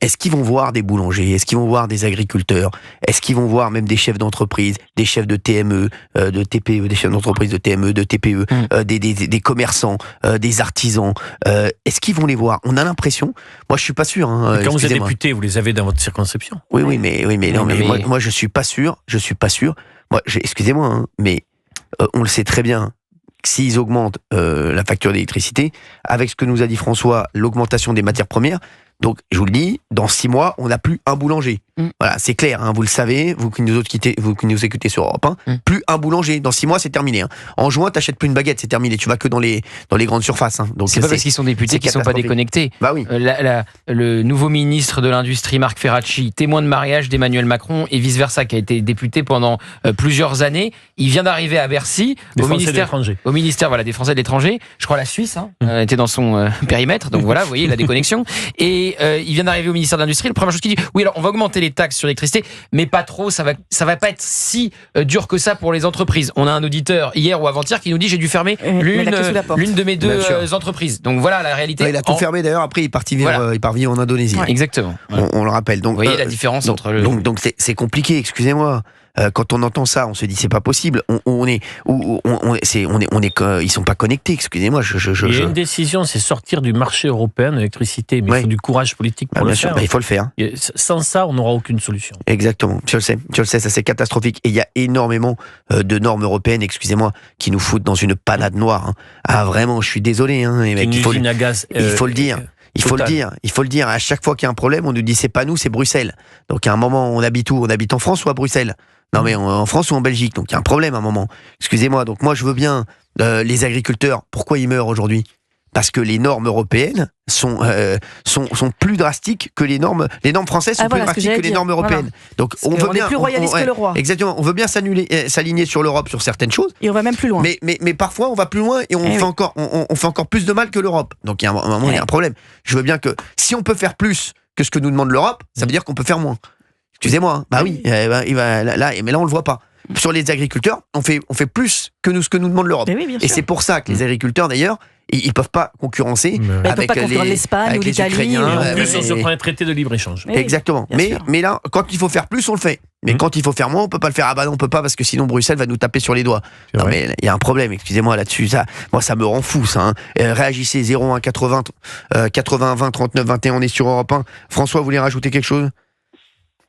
Est-ce qu'ils vont voir des boulangers? Est-ce qu'ils vont voir des agriculteurs? Est-ce qu'ils vont voir même des chefs d'entreprise, des chefs de TME, de TPE, des chefs d'entreprise de TME, de TPE, des commerçants, des artisans? Est-ce qu'ils vont les voir? On a l'impression. Moi, je suis pas sûr. Quand vous êtes député, vous les avez dans votre circonscription. Oui, mais moi, je suis pas sûr. Je suis pas sûr. Moi, excusez-moi, mais on le sait très bien. S'ils augmentent la facture d'électricité, avec ce que nous a dit François, l'augmentation des matières premières. Donc, je vous le dis, dans 6 mois, on n'a plus un boulanger. Voilà, c'est clair, vous le savez, vous qui nous écoutez sur Europe 1, plus un boulanger. Dans 6 mois, c'est terminé. En juin, t'achètes plus une baguette, c'est terminé. Tu vas que dans les grandes surfaces. Donc c'est pas parce qu'ils sont députés qu'ils sont pas déconnectés. Bah oui. Le nouveau ministre de l'Industrie, Marc Ferracci, témoin de mariage d'Emmanuel Macron et vice-versa, qui a été député pendant plusieurs années, il vient d'arriver à Bercy, au ministère des Français de l'étranger. Je crois la Suisse était dans son périmètre. Donc voilà, vous voyez la déconnexion. Et il vient d'arriver au ministère de l'Industrie. La première chose qu'il dit, oui, alors on va augmenter les taxes sur l'électricité, mais pas trop, ça va pas être si dur que ça pour les entreprises. On a un auditeur hier ou avant-hier qui nous dit j'ai dû fermer l'une de mes deux entreprises. Donc voilà la réalité. Il a tout fermé d'ailleurs, après il part vivre en Indonésie. Ouais, exactement. On le rappelle. Donc, vous voyez la différence entre Donc c'est compliqué, excusez-moi. Quand on entend ça, on se dit c'est pas possible. Ils sont pas connectés. Excusez-moi. Il y a une décision, c'est sortir du marché européen de l'électricité, mais il faut du courage politique pour le faire. Il faut le faire. Sans ça, on n'aura aucune solution. Exactement. Tu le sais, ça c'est catastrophique. Et il y a énormément de normes européennes, excusez-moi, qui nous foutent dans une panade noire. Ah vraiment, je suis désolé. Les mecs, il faut le dire. Il faut le dire. À chaque fois qu'il y a un problème, on nous dit c'est pas nous, c'est Bruxelles. Donc à un moment, on habite où? On habite en France ou à Bruxelles? Non mais en France ou en Belgique. Donc il y a un problème à un moment. Excusez-moi. Donc moi je veux bien les agriculteurs. Pourquoi ils meurent aujourd'hui? Parce que les normes européennes sont plus drastiques que les normes françaises sont plus drastiques que les normes européennes. Donc on veut bien plus royaliste que le roi. Exactement. On veut bien s'aligner sur l'Europe sur certaines choses. Et on va même plus loin. Mais parfois on va plus loin et on fait encore plus de mal que l'Europe. Donc il y a un moment il y a un problème. Je veux bien que si on peut faire plus que ce que nous demande l'Europe, ça veut dire qu'on peut faire moins. Excusez-moi. Bah oui. Mais là on le voit pas. Sur les agriculteurs, on fait plus que ce que nous demande l'Europe. Et c'est pour ça que les agriculteurs d'ailleurs, ils peuvent pas concurrencer avec l'Espagne ou l'Italie. En plus, on se prend un traité de libre-échange. Exactement. Mais là, quand il faut faire plus, on le fait. Mais quand il faut faire moins, on peut pas le faire. Ah bah non, on peut pas parce que sinon Bruxelles va nous taper sur les doigts. Non mais il y a un problème, excusez-moi là-dessus. Moi ça me rend fou ça. Réagissez 01 80 20 39 21, on est sur Europe 1. François, vous voulez rajouter quelque chose?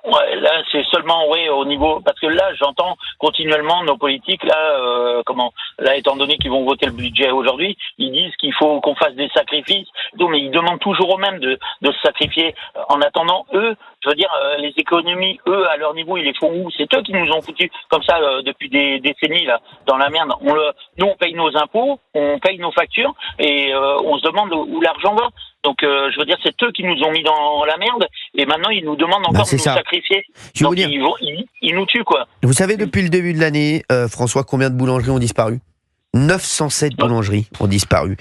Ouais, là, c'est seulement, au niveau, parce que là, j'entends continuellement nos politiques, là, étant donné qu'ils vont voter le budget aujourd'hui, ils disent qu'il faut qu'on fasse des sacrifices, mais ils demandent toujours aux mêmes de se sacrifier. En attendant, eux, je veux dire, les économies, eux, à leur niveau, ils les font où? C'est eux qui nous ont foutus comme ça depuis des décennies, là, dans la merde. Nous, on paye nos impôts, on paye nos factures, et on se demande où l'argent va. Donc, je veux dire, c'est eux qui nous ont mis dans la merde, et maintenant, ils nous demandent encore de nous sacrifier. Donc, ils nous tuent, quoi. Vous savez, depuis le début de l'année, François, combien de boulangeries ont disparu? 907 boulangeries ont disparu,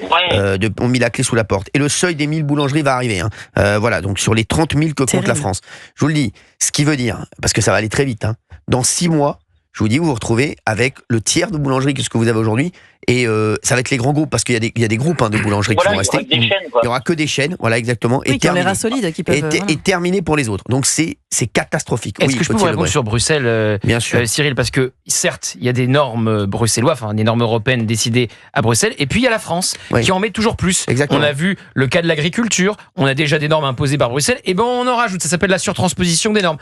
ont mis la clé sous la porte. Et le seuil des 1000 boulangeries va arriver. Voilà, donc sur les 30 000 que compte la France. Je vous le dis, ce qui veut dire, parce que ça va aller très vite, dans 6 mois, je vous dis, vous vous retrouvez avec le tiers de boulangeries que ce que vous avez aujourd'hui. Et ça va être les grands groupes, parce qu'il y a des groupes de boulangeries qui vont rester. Il n'y aura que des chaînes, voilà exactement. Oui, qui ont les reins solides, qui peuvent. Et terminé pour les autres. Donc c'est catastrophique. Est-ce que je peux vous répondre sur Bruxelles, bien sûr. Cyril, parce que certes, il y a des normes bruxelloises, des normes européennes décidées à Bruxelles, et puis il y a la France qui en met toujours plus. Exactement. On a vu le cas de l'agriculture, on a déjà des normes imposées par Bruxelles, et on en rajoute. Ça s'appelle la surtransposition des normes.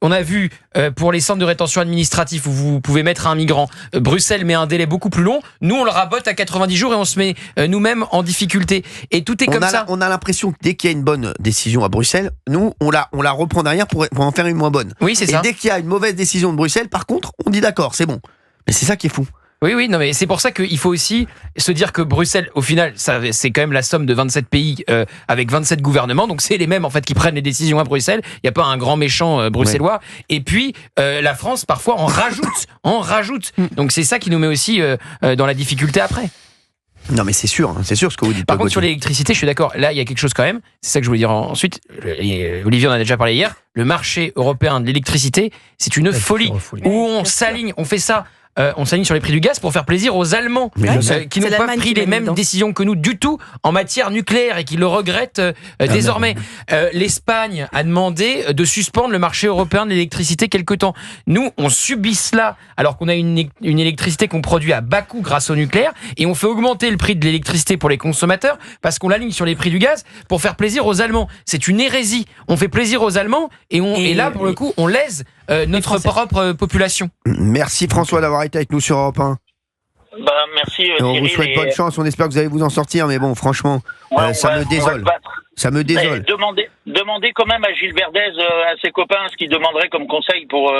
On a vu pour les centres de rétention administratifs où vous pouvez mettre un migrant, Bruxelles met un délai beaucoup plus long. Nous, on le rabote à 90 jours et on se met nous-mêmes en difficulté. Et tout est comme ça. On a l'impression que dès qu'il y a une bonne décision à Bruxelles, nous, on la reprend derrière pour en faire une moins bonne. Oui, c'est ça. Et dès qu'il y a une mauvaise décision de Bruxelles, par contre, on dit d'accord, c'est bon. Mais c'est ça qui est fou. Oui, non, mais c'est pour ça qu'il faut aussi se dire que Bruxelles, au final, c'est quand même la somme de 27 pays avec 27 gouvernements, donc c'est les mêmes en fait qui prennent les décisions à Bruxelles. Il n'y a pas un grand méchant bruxellois. Ouais. Et puis la France parfois en rajoute. Donc c'est ça qui nous met aussi dans la difficulté après. Non mais c'est sûr ce que vous dites. Par contre sur l'électricité, je suis d'accord. Là, il y a quelque chose quand même. C'est ça que je voulais dire ensuite. Olivier en a déjà parlé hier. Le marché européen de l'électricité, c'est une folie. Où on s'aligne, on fait ça. On s'aligne sur les prix du gaz pour faire plaisir aux Allemands qui n'ont pas pris les mêmes décisions que nous du tout en matière nucléaire et qui le regrettent désormais. L'Espagne a demandé de suspendre le marché européen de l'électricité quelque temps. Nous, on subit cela alors qu'on a une électricité qu'on produit à bas coût grâce au nucléaire et on fait augmenter le prix de l'électricité pour les consommateurs parce qu'on l'aligne sur les prix du gaz pour faire plaisir aux Allemands. C'est une hérésie. On fait plaisir aux Allemands et là, pour le coup, on lèse notre propre population. Merci François d'avoir été avec nous sur Europe 1. Merci on vous souhaite bonne chance, on espère que vous allez vous en sortir, mais bon, franchement, ça me désole. Ça me désole. Demandez quand même à Gilles Verdez, à ses copains, ce qu'il demanderait comme conseil pour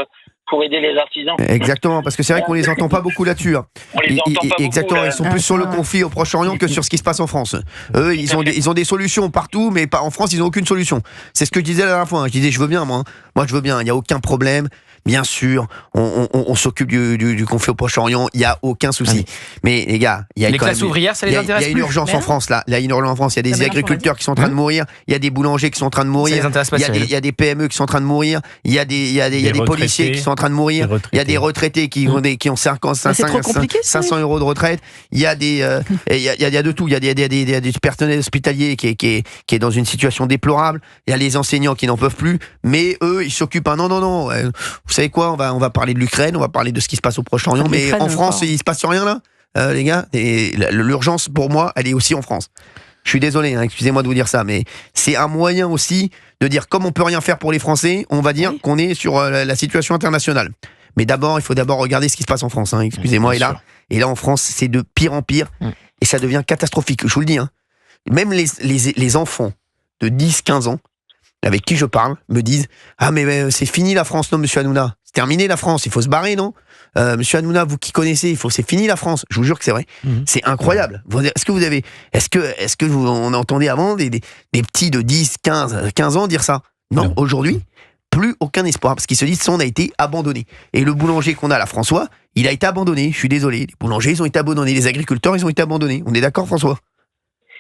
aider les artisans. Exactement, parce que c'est vrai qu'on les entend pas beaucoup là-dessus. On les entend pas exactement, beaucoup, ils sont plus sur le conflit au Proche-Orient que sur ce qui se passe en France. Eux, ils ont des solutions partout, mais en France, ils n'ont aucune solution. C'est ce que je disais la dernière fois. Je disais, je veux bien, moi je veux bien, il n'y a aucun problème. Bien sûr, on s'occupe du conflit au Proche-Orient, il n'y a aucun souci. Mais les gars, il y a les classes ouvrières, ça les intéresse plus. Il y a une urgence en France, là. Il y a une urgence en France. Il y a des agriculteurs qui sont en train de mourir. Il y a des boulangers qui sont en train de mourir. Il y a des PME qui sont en train de mourir. Il y a des policiers qui sont en train de mourir. Il y a des retraités qui ont 500 euros de retraite. Il y a de tout. Il y a des personnels hospitaliers qui est dans une situation déplorable. Il y a les enseignants qui n'en peuvent plus. Mais eux, ils s'occupent. Non. Vous savez quoi, on va parler de l'Ukraine, on va parler de ce qui se passe au Proche-Orient, mais en France, il se passe rien là, les gars. Et l'urgence pour moi, elle est aussi en France. Je suis désolé, excusez-moi de vous dire ça, mais c'est un moyen aussi de dire, comme on peut rien faire pour les Français, on va dire qu'on est sur la situation internationale. Mais d'abord, il faut regarder ce qui se passe en France. Excusez-moi, et là en France, c'est de pire en pire, et ça devient catastrophique. Je vous le dis, même les enfants de 10-15 ans avec qui je parle, me disent « Ah mais c'est fini la France, non monsieur Hanouna, c'est terminé la France, il faut se barrer, non monsieur Hanouna, vous qui connaissez, c'est fini la France. » Je vous jure que c'est vrai, c'est incroyable. Est-ce que on entendait avant des petits de 10, 15 ans dire ça? Non. Aujourd'hui, plus aucun espoir, parce qu'ils se disent « On a été abandonné. » Et le boulanger qu'on a là, François, il a été abandonné, je suis désolé. Les boulangers, ils ont été abandonnés, les agriculteurs, ils ont été abandonnés. On est d'accord, François?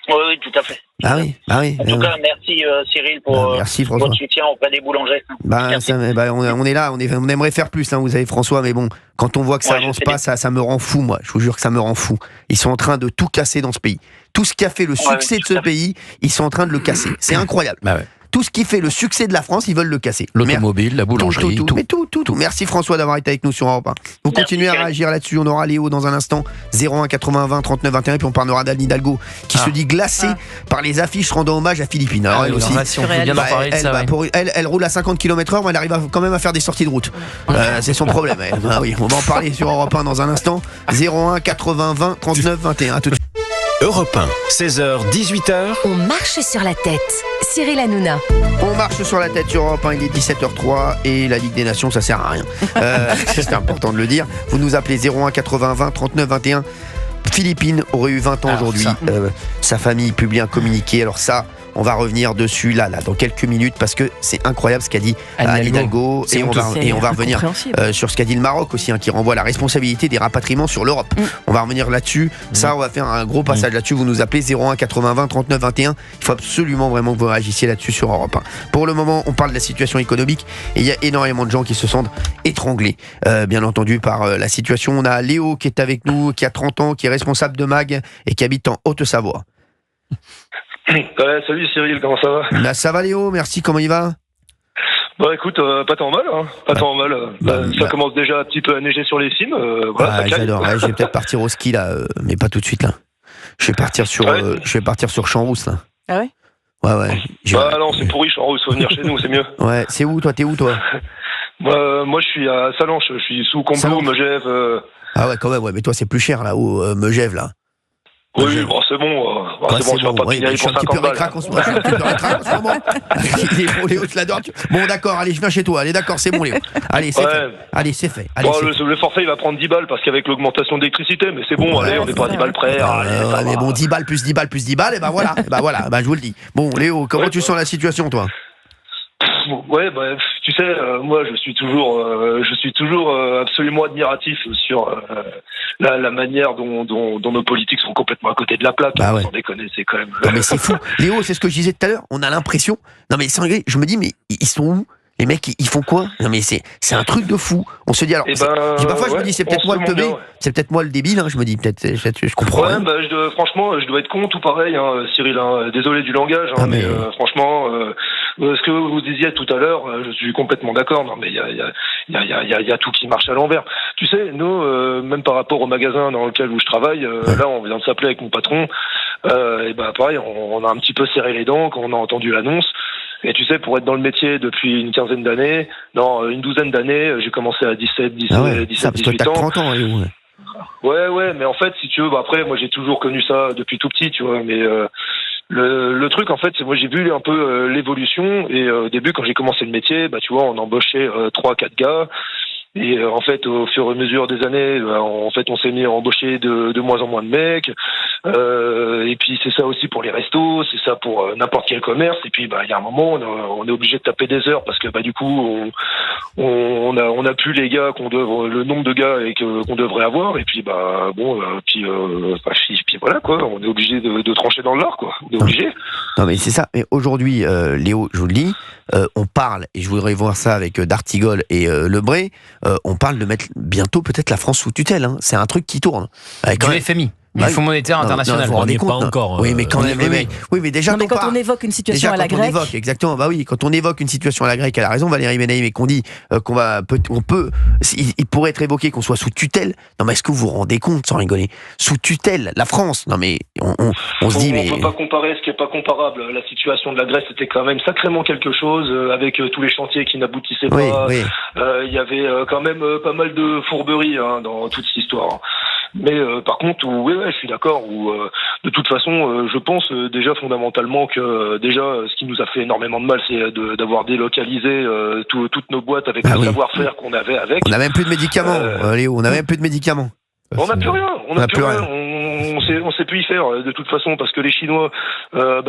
Oui, tout à fait. Ah oui. En tout cas, merci Cyril pour votre soutien auprès des boulangers. On est là, on aimerait faire plus, vous savez François, mais bon, quand on voit que ça avance pas, ça me rend fou, moi. Je vous jure que ça me rend fou. Ils sont en train de tout casser dans ce pays. Tout ce qui a fait le succès de ce pays, ils sont en train de le casser. C'est incroyable. Tout ce qui fait le succès de la France, ils veulent le casser. L'automobile, la boulangerie, tout. Merci François d'avoir été avec nous sur Europe 1. Vous continuez à réagir là-dessus. On aura Léo dans un instant. 01 80 20 39 21. Et puis on parlera d'Anne Hidalgo qui se dit glacée par les affiches rendant hommage à Philippine. Alors elle aussi. Elle roule à 50 km/h, mais elle arrive quand même à faire des sorties de route. C'est son problème. Oui, on va en parler sur Europe 1 dans un instant. 01 80 20 39 21. À tout de suite. Europe 1, 16h, 18h. On marche sur la tête. Cyril Hanouna. On marche sur la tête sur Europe 1, il est 17h03 et la Ligue des Nations, ça sert à rien. C'est important de le dire. Vous nous appelez 01 80 20 39 21. Philippine aurait eu 20 ans aujourd'hui. Sa famille publie un communiqué. Alors ça, on va revenir dessus là, dans quelques minutes parce que c'est incroyable ce qu'a dit Anne Hidalgo. Et on va revenir sur ce qu'a dit le Maroc aussi, qui renvoie la responsabilité des rapatriements sur l'Europe. On va revenir là-dessus. Ça, on va faire un gros passage là-dessus. Vous nous appelez 01 80 20 39 21. Il faut absolument vraiment que vous réagissiez là-dessus sur Europe 1. Pour le moment, on parle de la situation économique et il y a énormément de gens qui se sentent étranglés, bien entendu, par la situation. On a Léo qui est avec nous, qui a 30 ans, qui est responsable de MAG et qui habite en Haute-Savoie. Salut Cyril, comment ça va? Ça va Léo, merci, comment il va? Écoute, pas tant mal, ça commence déjà un petit peu à neiger sur les cimes. J'adore, je vais peut-être partir au ski là, mais pas tout de suite là. Je vais partir sur Champs-Rousses là. Ah ouais? Ouais. Non, c'est pourri Champs-Rousses, faut venir chez nous, c'est mieux. Ouais, c'est où toi? T'es où toi? Moi je suis à Salanches, je suis sous Combloux, Megève. Ah ouais, quand même, mais toi c'est plus cher là-haut, Megève là. Oui, c'est bon. Tu vas pas pinailler pour 50 balles. Je suis un petit peu récrac en ce moment. Il est bon, Léo, tu l'adores. Bon, d'accord, allez, je viens chez toi. Allez, d'accord, c'est bon, Léo. Allez, c'est fait. Le forfait, il va prendre 10 balles parce qu'avec l'augmentation d'électricité, mais c'est bon, allez, on n'est pas à 10 balles près. Mais bon, 10 balles plus 10 balles plus 10 balles, et ben voilà, je vous le dis. Bon, Léo, comment tu sens la situation, toi? Tu sais, moi je suis toujours absolument admiratif sur la manière dont nos politiques sont complètement à côté de la plaque. Sans déconner, c'est quand même. Non mais c'est fou. Léo, c'est ce que je disais tout à l'heure. On a l'impression. Non mais sans rigoler, je me dis mais ils sont où? Les mecs, ils font quoi? Non mais c'est un truc de fou. On se dit alors. Parfois je me dis c'est peut-être moi le teubé, c'est peut-être moi le débile. Je me dis peut-être je comprends. Franchement, je dois être con tout pareil, Cyril. Désolé du langage, mais franchement, ce que vous disiez tout à l'heure, je suis complètement d'accord. Non mais il y a tout qui marche à l'envers. Tu sais, nous, même par rapport au magasin dans lequel je travaille, là on vient de s'appeler avec mon patron. Pareil, on a un petit peu serré les dents quand on a entendu l'annonce. Et tu sais, pour être dans le métier depuis une quinzaine d'années, une douzaine d'années, j'ai commencé à 17, 18 ans. 30 ans, Léo. Ouais, mais en fait, si tu veux, après, moi j'ai toujours connu ça depuis tout petit, tu vois, mais le truc, en fait, c'est moi j'ai vu un peu l'évolution, et au début, quand j'ai commencé le métier, tu vois, on embauchait 3-4 gars. Et en fait, au fur et à mesure des années, on s'est mis à embaucher de moins en moins de mecs. Et puis c'est ça aussi pour les restos, c'est ça pour n'importe quel commerce. Et puis il y a un moment, on est obligé de taper des heures parce que du coup, on a plus les gars le nombre de gars qu'on devrait avoir. Et puis puis voilà quoi, on est obligé de trancher dans le lard quoi. On est obligé. Non mais c'est ça. Mais aujourd'hui, Léo, je vous le dis, on parle et je voudrais voir ça avec D'Artigol et Lebré. On parle de mettre bientôt peut-être la France sous tutelle. C'est un truc qui tourne. Du FMI. Du Fonds monétaire international. On n'est pas encore. Oui, mais quand même, mais déjà. Quand on évoque une situation à la grecque. Exactement. Quand on évoque une situation à la grecque, elle a raison, Valérie Benaïm, et qu'on dit il pourrait être évoqué qu'on soit sous tutelle. Non, mais est-ce que vous vous rendez compte, sans rigoler, sous tutelle, la France? Non, mais on se dit, mais. On peut pas comparer ce qui est pas comparable. La situation de la Grèce était quand même sacrément quelque chose, avec tous les chantiers qui n'aboutissaient pas. Il y avait quand même pas mal de fourberies dans toute cette histoire. Mais par contre, je suis d'accord. De toute façon, je pense déjà fondamentalement que ce qui nous a fait énormément de mal, c'est d'avoir délocalisé toutes nos boîtes avec le savoir-faire qu'on avait avec. On n'a même plus de médicaments, Léo. On n'a même plus de médicaments. On n'a plus rien. On sait plus y faire de toute façon parce que les Chinois,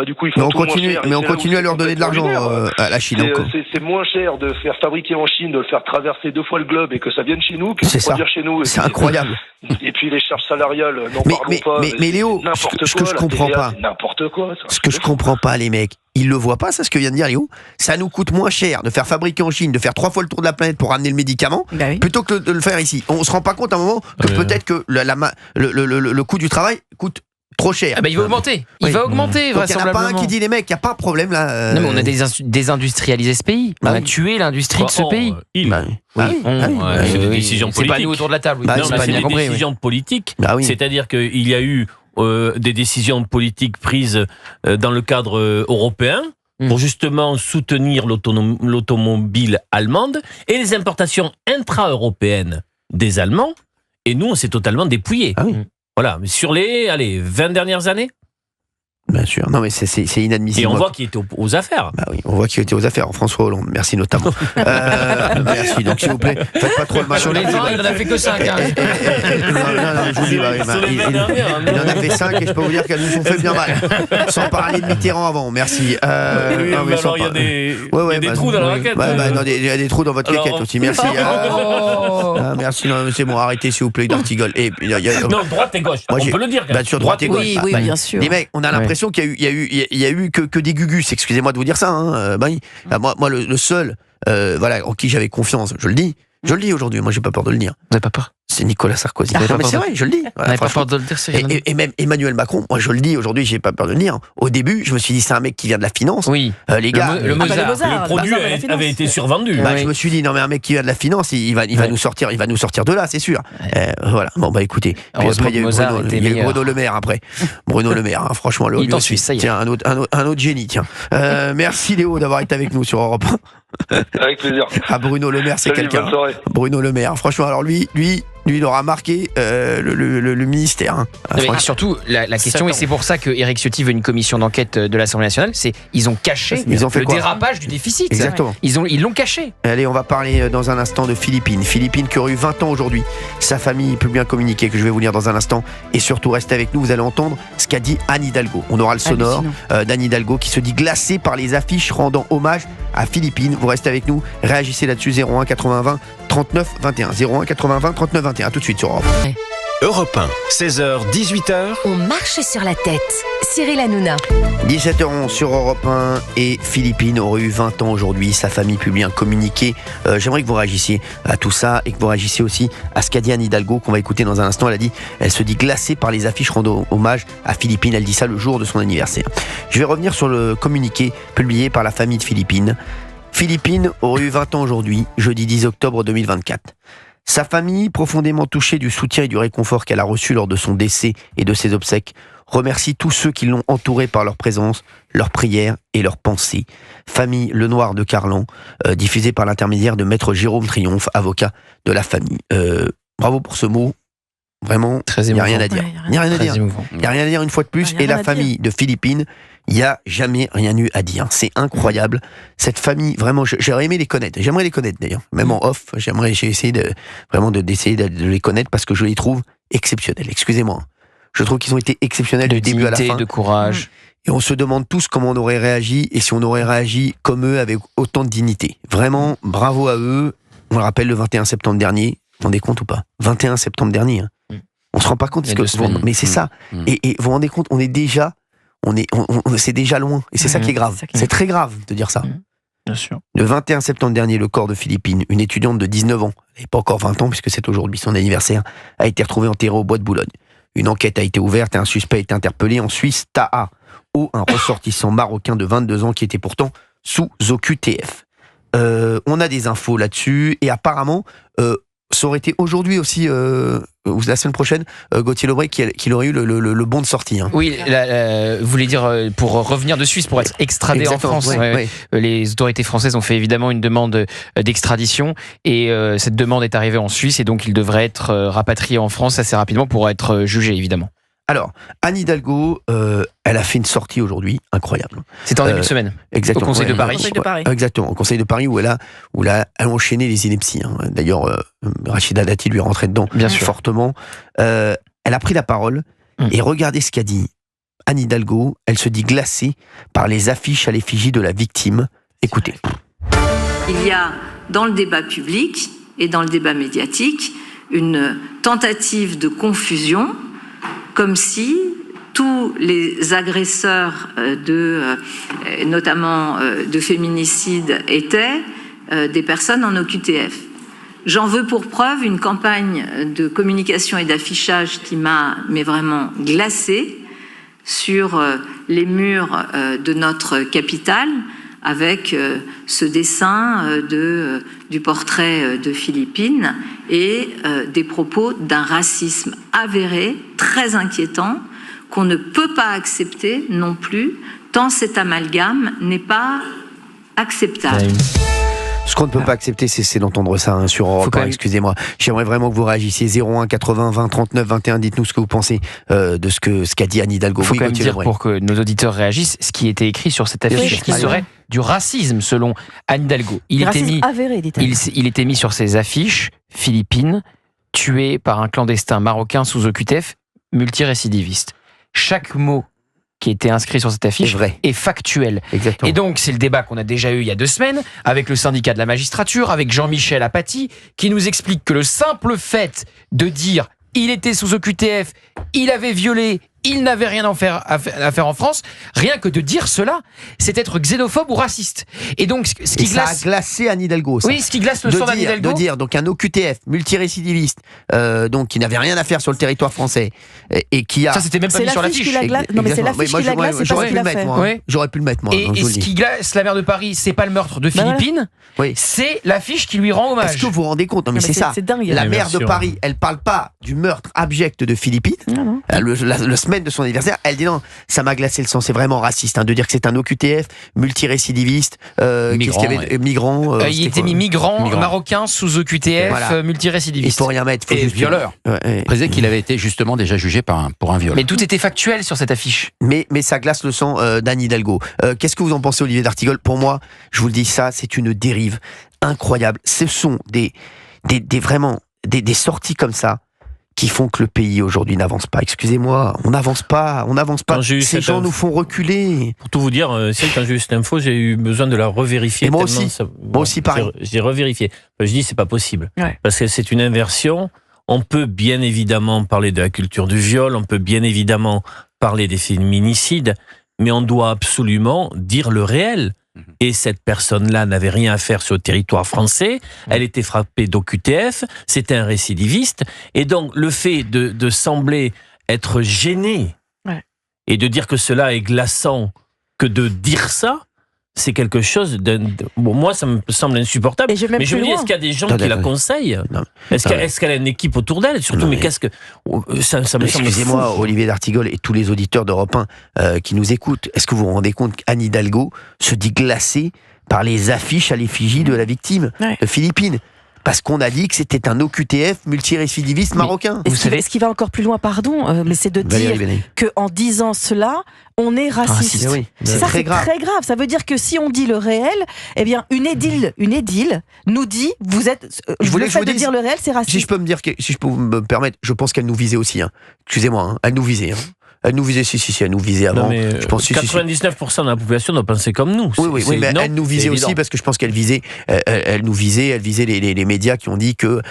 du coup, ils font moins cher. Mais on continue à leur donner de l'argent à la Chine. C'est moins cher de faire fabriquer en Chine, de le faire traverser 2 fois le globe et que ça vienne chez nous que de produire chez nous. C'est incroyable. Et puis les charges salariales, n'en parlons pas. Mais Léo, ce que je comprends pas, n'importe quoi. Ce que je comprends pas, les mecs, ils le voient pas, ça, ce que vient de dire Léo. Ça nous coûte moins cher de faire fabriquer en Chine, de faire 3 fois le tour de la planète pour ramener le médicament, plutôt que de le faire ici. On se rend pas compte à un moment que peut-être que le coût du travail coûte trop cher. Il va augmenter. Il va augmenter, vraisemblablement. Il n'y en a pas un qui dit, les mecs, il n'y a pas un problème là. Non, mais on a désindustrialisé ce pays. On a tué l'industrie de ce pays. C'est des décisions politiques. C'est pas nous autour de la table. C'est des décisions politiques. C'est-à-dire qu'il y a eu des décisions politiques prises dans le cadre européen pour justement soutenir l'automobile allemande et les importations intra-européennes des Allemands. Et nous, on s'est totalement dépouillés. Voilà, mais sur les 20 dernières années. Bien sûr, non mais c'est inadmissible. Et on voit qu'il était aux affaires. On voit qu'il était aux affaires, François Hollande, merci notamment. Merci, donc s'il vous plaît, faites pas trop le mal. Sur les 20, il n'en a fait que 5. Non, je vous dis, il en a fait 5 et je peux vous dire qu'elles nous ont fait bien mal. Sans parler de Mitterrand avant, merci. Alors il y a des trous dans la raquette. Il y a des trous dans votre raquette aussi, merci. Merci, c'est bon, arrêtez s'il vous plaît d'Artigol. Non, droite et gauche, on peut le dire. Sur droite et gauche. Oui, bien sûr. Les mecs, on a l'impression qu'il y a eu que des gugus, excusez-moi de vous dire ça. Moi, le seul en qui j'avais confiance, je le dis aujourd'hui, moi j'ai pas peur de le dire. Vous n'avez pas peur? C'est Nicolas Sarkozy. Mais c'est vrai, je le dis. Vous n'avez pas peur de le dire, et même Emmanuel Macron, moi je le dis aujourd'hui, j'ai pas peur de le dire. Au début, je me suis dit, c'est un mec qui vient de la finance. Oui. Les gars, le Mozart. Le produit avait été survendu. Je me suis dit, non mais un mec qui vient de la finance, il va nous sortir de là, c'est sûr. Voilà. Bon écoutez. Puis après, il y a eu Bruno Le Maire après. Bruno Le Maire, franchement, il est en Suisse, ça y est. Tiens, un autre génie, tiens. Merci Léo d'avoir été avec nous sur Europe 1. Avec plaisir. Bruno Le Maire, c'est quelqu'un. Bruno Le Maire, franchement, alors lui, il aura marqué le ministère. Mais surtout, la question, et c'est pour ça que Éric Ciotti veut une commission d'enquête de l'Assemblée nationale, c'est ils ont caché le dérapage du déficit. Exactement. Ils l'ont caché. Allez, on va parler dans un instant de Philippines. Philippines qui aurait eu 20 ans aujourd'hui. Sa famille peut bien communiquer, que je vais vous lire dans un instant. Et surtout, restez avec nous, vous allez entendre ce qu'a dit Anne Hidalgo. On aura le sonore d'Anne Hidalgo qui se dit glacée par les affiches rendant hommage à Philippines. Vous restez avec nous, réagissez là-dessus, 01 80 20 39 21. 01 80 20 39 21. A tout de suite sur Europe. Europe 1, 16h, 18h. On marche sur la tête. Cyril Hanouna. 17h11 sur Europe 1 et Philippines aurait eu 20 ans aujourd'hui. Sa famille publie un communiqué. J'aimerais que vous réagissiez à tout ça et que vous réagissiez aussi à ce qu'a dit Anne Hidalgo, qu'on va écouter dans un instant. Elle se dit glacée par les affiches rendant hommage à Philippines. Elle dit ça le jour de son anniversaire. Je vais revenir sur le communiqué publié par la famille de Philippines. Philippines aurait eu 20 ans aujourd'hui, jeudi 10 octobre 2024. Sa famille, profondément touchée du soutien et du réconfort qu'elle a reçu lors de son décès et de ses obsèques, remercie tous ceux qui l'ont entourée par leur présence, leurs prières et leurs pensées. Famille Le Noir de Carlan, diffusée par l'intermédiaire de Maître Jérôme Triomphe, avocat de la famille. Bravo pour ce mot. Vraiment, il n'y a rien à dire. Il n'y a rien à dire. Il n'y a rien à dire une fois de plus. Et la famille de Philippines, il n'y a jamais rien eu à dire. C'est incroyable. Cette famille, vraiment, j'aurais aimé les connaître. J'aimerais les connaître d'ailleurs. Même en off, j'ai essayé d'essayer de les connaître parce que je les trouve exceptionnels. Excusez-moi. Je trouve qu'ils ont été exceptionnels du début à la fin. De courage. Et on se demande tous comment on aurait réagi et si on aurait réagi comme eux avec autant de dignité. Vraiment, bravo à eux. On le rappelle, le 21 septembre dernier. Vous vous rendez compte ou pas? 21 septembre dernier. On se rend pas compte mais c'est ça. Et vous vous rendez compte, c'est déjà loin. Et c'est ça qui est grave. C'est très grave de dire ça. Bien sûr. Le 21 septembre dernier, le corps de Philippine, une étudiante de 19 ans, elle n'est pas encore 20 ans puisque c'est aujourd'hui son anniversaire, a été retrouvée enterrée au bois de Boulogne. Une enquête a été ouverte et un suspect a été interpellé en Suisse, Taha, un ressortissant marocain de 22 ans qui était pourtant sous OQTF. On a des infos là-dessus et apparemment, ça aurait été aujourd'hui aussi, la semaine prochaine, Gauthier Lebray qui aurait eu le bon de sortie. Hein. Oui, vous voulez dire pour revenir de Suisse, pour être extradé en France. Ouais. Les autorités françaises ont fait évidemment une demande d'extradition et cette demande est arrivée en Suisse et donc il devrait être rapatrié en France assez rapidement pour être jugé évidemment. Alors, Anne Hidalgo, elle a fait une sortie aujourd'hui incroyable. C'était en début de semaine. Exactement. Au Conseil de Paris. Exactement, au Conseil de Paris où elle a enchaîné les inepties. Hein. D'ailleurs, Rachida Dati lui est rentrée dedans fortement. Elle a pris la parole et regardez ce qu'a dit Anne Hidalgo. Elle se dit glacée par les affiches à l'effigie de la victime. Écoutez. Il y a dans le débat public et dans le débat médiatique une tentative de confusion comme si tous les agresseurs notamment de féminicide étaient des personnes en OQTF. J'en veux pour preuve une campagne de communication et d'affichage qui m'a vraiment glacée, sur les murs de notre capitale, avec ce dessin du portrait de Philippine et des propos d'un racisme avéré, très inquiétant, qu'on ne peut pas accepter non plus, tant cet amalgame n'est pas acceptable. Ce qu'on ne peut pas accepter, c'est d'entendre ça sur Europe 1, excusez-moi. J'aimerais vraiment que vous réagissiez 01 80 20 39 21. Dites-nous ce que vous pensez de ce qu'a dit Anne Hidalgo. Il faut quand même dire, pour que nos auditeurs réagissent, ce qui était écrit sur cette affiche, qui serait du racisme, selon Anne Hidalgo. Il était mis sur ces affiches, Philippines, tué par un clandestin marocain sous OQTF, multirécidiviste. Chaque mot qui était inscrit sur cette affiche est factuel. Exactement. Et donc, c'est le débat qu'on a déjà eu il y a 2 semaines avec le syndicat de la magistrature, avec Jean-Michel Apathy, qui nous explique que le simple fait de dire il était sous OQTF, il avait violé, il n'avait rien à faire en France, rien que de dire cela, c'est être xénophobe ou raciste. Et donc, ce qui ça a glacé Anne Hidalgo. Ça. Oui, ce qui glace le sang d'Anne Hidalgo. De dire, donc un OQTF, multirécidiviste, donc qui n'avait rien à faire sur le territoire français, et qui a... Ça, c'était même pas mis sur l'affiche. Non, mais c'est l'affiche qui la glace, c'est pas ce qu'il a fait. J'aurais pu le mettre, moi. Et ce qui glace la maire de Paris, c'est pas le meurtre de Philippine, c'est l'affiche qui lui rend hommage. Est-ce que vous vous rendez compte? Non, mais c'est ça. La maire de Paris, elle parle pas du meurtre abject de Philippine, la semaine de son anniversaire, elle dit non, ça m'a glacé le sang, c'est vraiment raciste de dire que c'est un OQTF, multirécidiviste, migrant. Il était mis migrant marocain sous OQTF, multirécidiviste. Il faut rien mettre. Et violeur. Précisé qu'il avait été justement déjà jugé pour un viol. Mais tout était factuel sur cette affiche. Mais ça glace le sang d'Anne Hidalgo. Qu'est-ce que vous en pensez, Olivier d'Artigol? Pour moi, je vous le dis, ça, c'est une dérive incroyable. Ce sont vraiment des sorties comme ça qui font que le pays aujourd'hui n'avance pas. Excusez-moi, on n'avance pas. Ces gens nous font reculer. Pour tout vous dire, quand j'ai eu cette info, j'ai eu besoin de la revérifier. Et moi aussi, pareil. J'ai revérifié. Je dis, c'est pas possible. Parce que c'est une inversion. On peut bien évidemment parler de la culture du viol, on peut bien évidemment parler des féminicides, mais on doit absolument dire le réel. Et cette personne-là n'avait rien à faire sur le territoire français, elle était frappée d'OQTF, c'était un récidiviste, et donc le fait de sembler être gêné et de dire que cela est glaçant que de dire ça, c'est quelque chose moi ça me semble insupportable. Mais je me dis, est-ce qu'il y a des gens qui la conseillent? Est-ce qu'elle a une équipe autour d'elle? Surtout, mais qu'est-ce que ça me semble. Excusez-moi, Olivier d'Artigol et tous les auditeurs d'Europe 1 qui nous écoutent, est-ce que vous vous rendez compte qu'Anne Hidalgo se dit glacée par les affiches à l'effigie de la victime de Philippines? Parce qu'on a dit que c'était un OQTF multirécidiviste marocain. Ce qui va encore plus loin, mais c'est de dire qu'en disant cela, on est raciste. C'est très grave. Ça veut dire que si on dit le réel, eh bien, une édile nous dit, vous êtes. Le fait de dire le réel, c'est raciste. Si je peux me permettre, je pense qu'elle nous visait aussi. Excusez-moi, elle nous visait. Elle nous visait, elle nous visait avant. Non, mais je pense, 99% de la population doit penser comme nous. Oui, mais elle nous visait aussi parce que je pense qu'elle visait, elle visait les médias qui ont dit que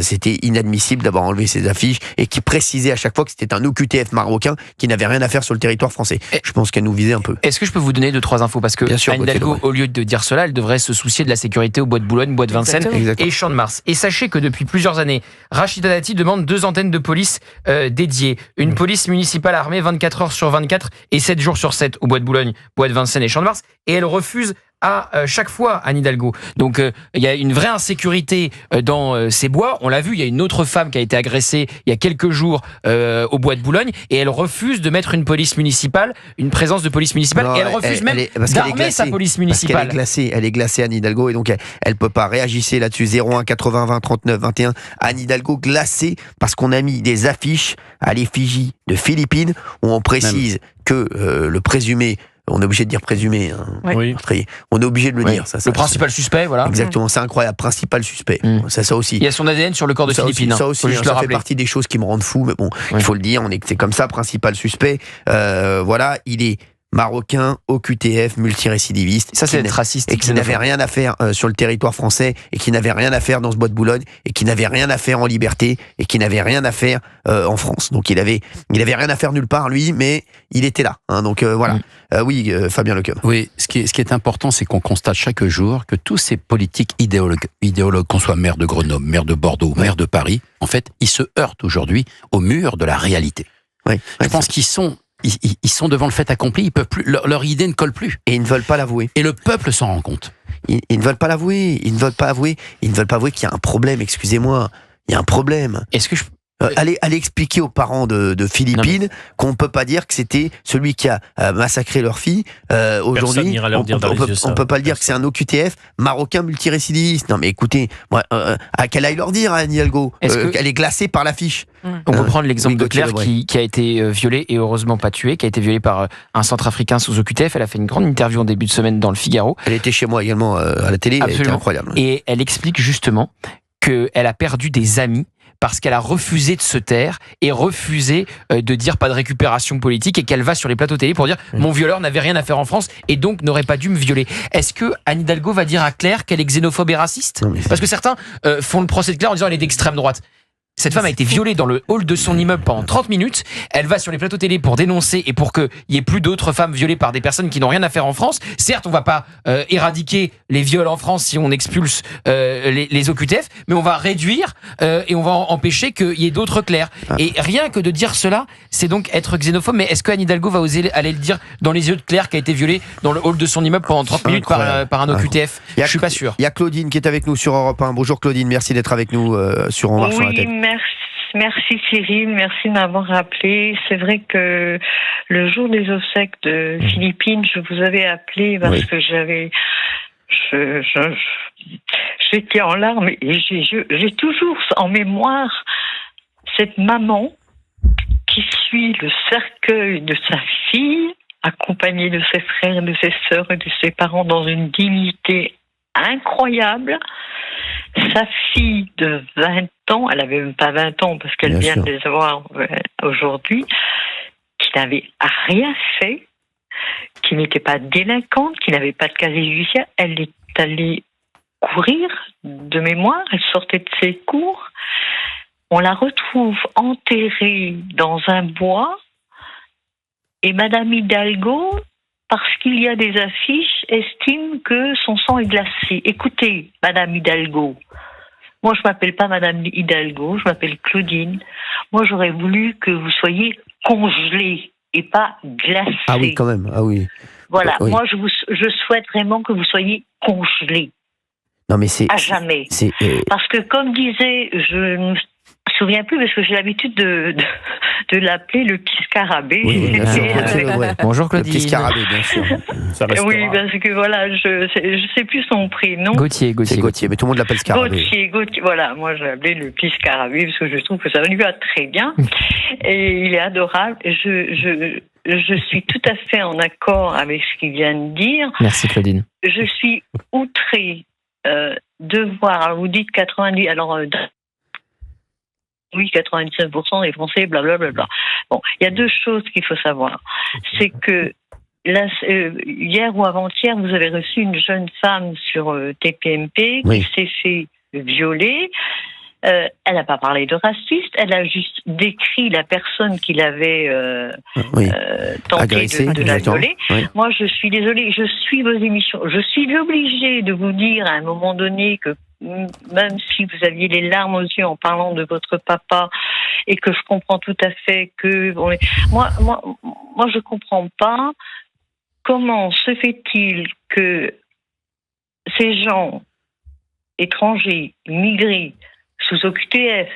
c'était inadmissible d'avoir enlevé ces affiches et qui précisaient à chaque fois que c'était un OQTF marocain qui n'avait rien à faire sur le territoire français. Je pense qu'elle nous visait un peu. Est-ce que je peux vous donner 2-3 infos? Parce que Anne Hidalgo, au lieu de dire cela, elle devrait se soucier de la sécurité au Bois de Boulogne, Bois de Vincennes et Champ de Mars. Et sachez que depuis plusieurs années, Rachida Dati demande 2 antennes de police dédiées. Une police municipale armée 24 heures sur 24 et 7 jours sur 7 au Bois de Boulogne, Bois de Vincennes et Champ de Mars, et elle refuse à chaque fois Anne Hidalgo. Donc il y a une vraie insécurité dans ces bois. On l'a vu, il y a une autre femme qui a été agressée il y a quelques jours au Bois de Boulogne, et elle refuse de mettre une police municipale, une présence de police municipale, et elle refuse même d'armer sa police municipale. Elle est glacée Anne Hidalgo, et donc elle peut pas. Réagissez là-dessus, 01 80 20 39 21. Anne Hidalgo glacée parce qu'on a mis des affiches à l'effigie de Philippines où on précise que le présumé, on est obligé de dire présumé. On est obligé de le dire. Le principal suspect, voilà. Exactement, c'est incroyable. Principal suspect. Ça aussi. Il y a son ADN sur le corps de Philippines. Ça aussi, ça fait partie des choses qui me rendent fou. Mais bon, il faut le dire, c'est comme ça, principal suspect. Voilà, il est marocain, OQTF, multirécidiviste. Ça, c'est être raciste. Et qui n'avait rien à faire sur le territoire français, et qui n'avait rien à faire dans ce Bois de Boulogne, et qui n'avait rien à faire en liberté, et qui n'avait rien à faire en France. Donc il avait rien à faire nulle part, lui, mais il était là. Donc voilà. Oui, Fabien Lecoeuvre. Oui, ce qui est important, c'est qu'on constate chaque jour que tous ces politiques idéologues, qu'on soit maire de Grenoble, maire de Bordeaux, maire de Paris, en fait, ils se heurtent aujourd'hui au mur de la réalité. Je pense qu'ils sont ils sont devant le fait accompli, ils peuvent plus, leur idée ne colle plus. Et ils ne veulent pas l'avouer. Et le peuple s'en rend compte. Ils ne veulent pas l'avouer, ils ne veulent pas avouer qu'il y a un problème, excusez-moi, il y a un problème. Est-ce que allez expliquer aux parents de Philippines qu'on ne peut pas dire que c'était celui qui a massacré leur fille. Aujourd'hui, on ne peut pas le dire que c'est un OQTF marocain multirécidiviste. Non mais écoutez, moi, qu'elle aille leur dire à Anne Hidalgo qu'elle est glacée par l'affiche. On peut prendre l'exemple de Claire qui a été violée et heureusement pas tuée, qui a été violée par un centrafricain sous OQTF. Elle a fait une grande interview en début de semaine dans le Figaro. Elle était chez moi également à la télé, elle était incroyable. Et elle explique justement qu'elle a perdu des amis parce qu'elle a refusé de se taire et refusé de dire pas de récupération politique et qu'elle va sur les plateaux télé pour dire mon violeur n'avait rien à faire en France et donc n'aurait pas dû me violer. Est-ce que Anne Hidalgo va dire à Claire qu'elle est xénophobe et raciste ? Parce que certains font le procès de Claire en disant elle est d'extrême droite. Cette femme a été violée dans le hall de son immeuble pendant 30 minutes. Elle va sur les plateaux télé pour dénoncer et pour qu'il y ait plus d'autres femmes violées par des personnes qui n'ont rien à faire en France. Certes, on va pas éradiquer les viols en France si on expulse les OQTF, mais on va réduire et on va empêcher qu'il y ait d'autres Claires. Et rien que de dire cela, c'est donc être xénophobe. Mais est-ce que Anne Hidalgo va oser aller le dire dans les yeux de Claire qui a été violée dans le hall de son immeuble pendant 30 minutes par un OQTF ? Je suis pas sûr. Il y a Claudine qui est avec nous sur Europe 1. Bonjour Claudine, merci d'être avec nous sur On marche sur la tête. Merci Cyril, merci de m'avoir rappelé. C'est vrai que le jour des obsèques de Philippines, je vous avais appelé parce que j'étais en larmes et j'ai toujours en mémoire cette maman qui suit le cercueil de sa fille, accompagnée de ses frères, de ses sœurs et de ses parents dans une dignité incroyable. Sa fille de 20 ans, elle n'avait même pas 20 ans parce qu'elle vient de les avoir aujourd'hui, qui n'avait rien fait, qui n'était pas délinquante, qui n'avait pas de casier judiciaire, elle est allée courir de mémoire, elle sortait de ses cours, on la retrouve enterrée dans un bois et Madame Hidalgo, parce qu'il y a des affiches, estime que son sang est glacé. Écoutez, Madame Hidalgo, moi je m'appelle pas Madame Hidalgo, je m'appelle Claudine. Moi j'aurais voulu que vous soyez congelée et pas glacée. Ah oui, quand même, ah oui. Voilà, moi je souhaite vraiment que vous soyez congelée. Non mais c'est... À jamais. Parce que comme disait, je ne me souviens plus parce que j'ai l'habitude de l'appeler le petit scarabée. Oui, bien sûr, Bonjour Claudine. Le petit scarabée, bien sûr. Oui, parce que voilà, je sais plus son prénom. Gauthier, mais tout le monde l'appelle scarabée. Gauthier, voilà, moi je l'appelais le petit scarabée parce que je trouve que ça lui va très bien et il est adorable. Je suis tout à fait en accord avec ce qu'il vient de dire. Merci Claudine. Je suis outrée de voir, alors vous dites 90, alors oui, 99% des Français, blablabla. Bon, il y a deux choses qu'il faut savoir. C'est que hier ou avant-hier, vous avez reçu une jeune femme sur TPMP qui s'est fait violer. Elle n'a pas parlé de raciste, elle a juste décrit la personne qui l'avait tenté de la violer. Oui. Moi, je suis désolée, je suis vos émissions. Je suis obligée de vous dire à un moment donné que même si vous aviez les larmes aux yeux en parlant de votre papa et que je comprends tout à fait que... Moi, je comprends pas comment se fait-il que ces gens étrangers, immigrés, sous OQTF.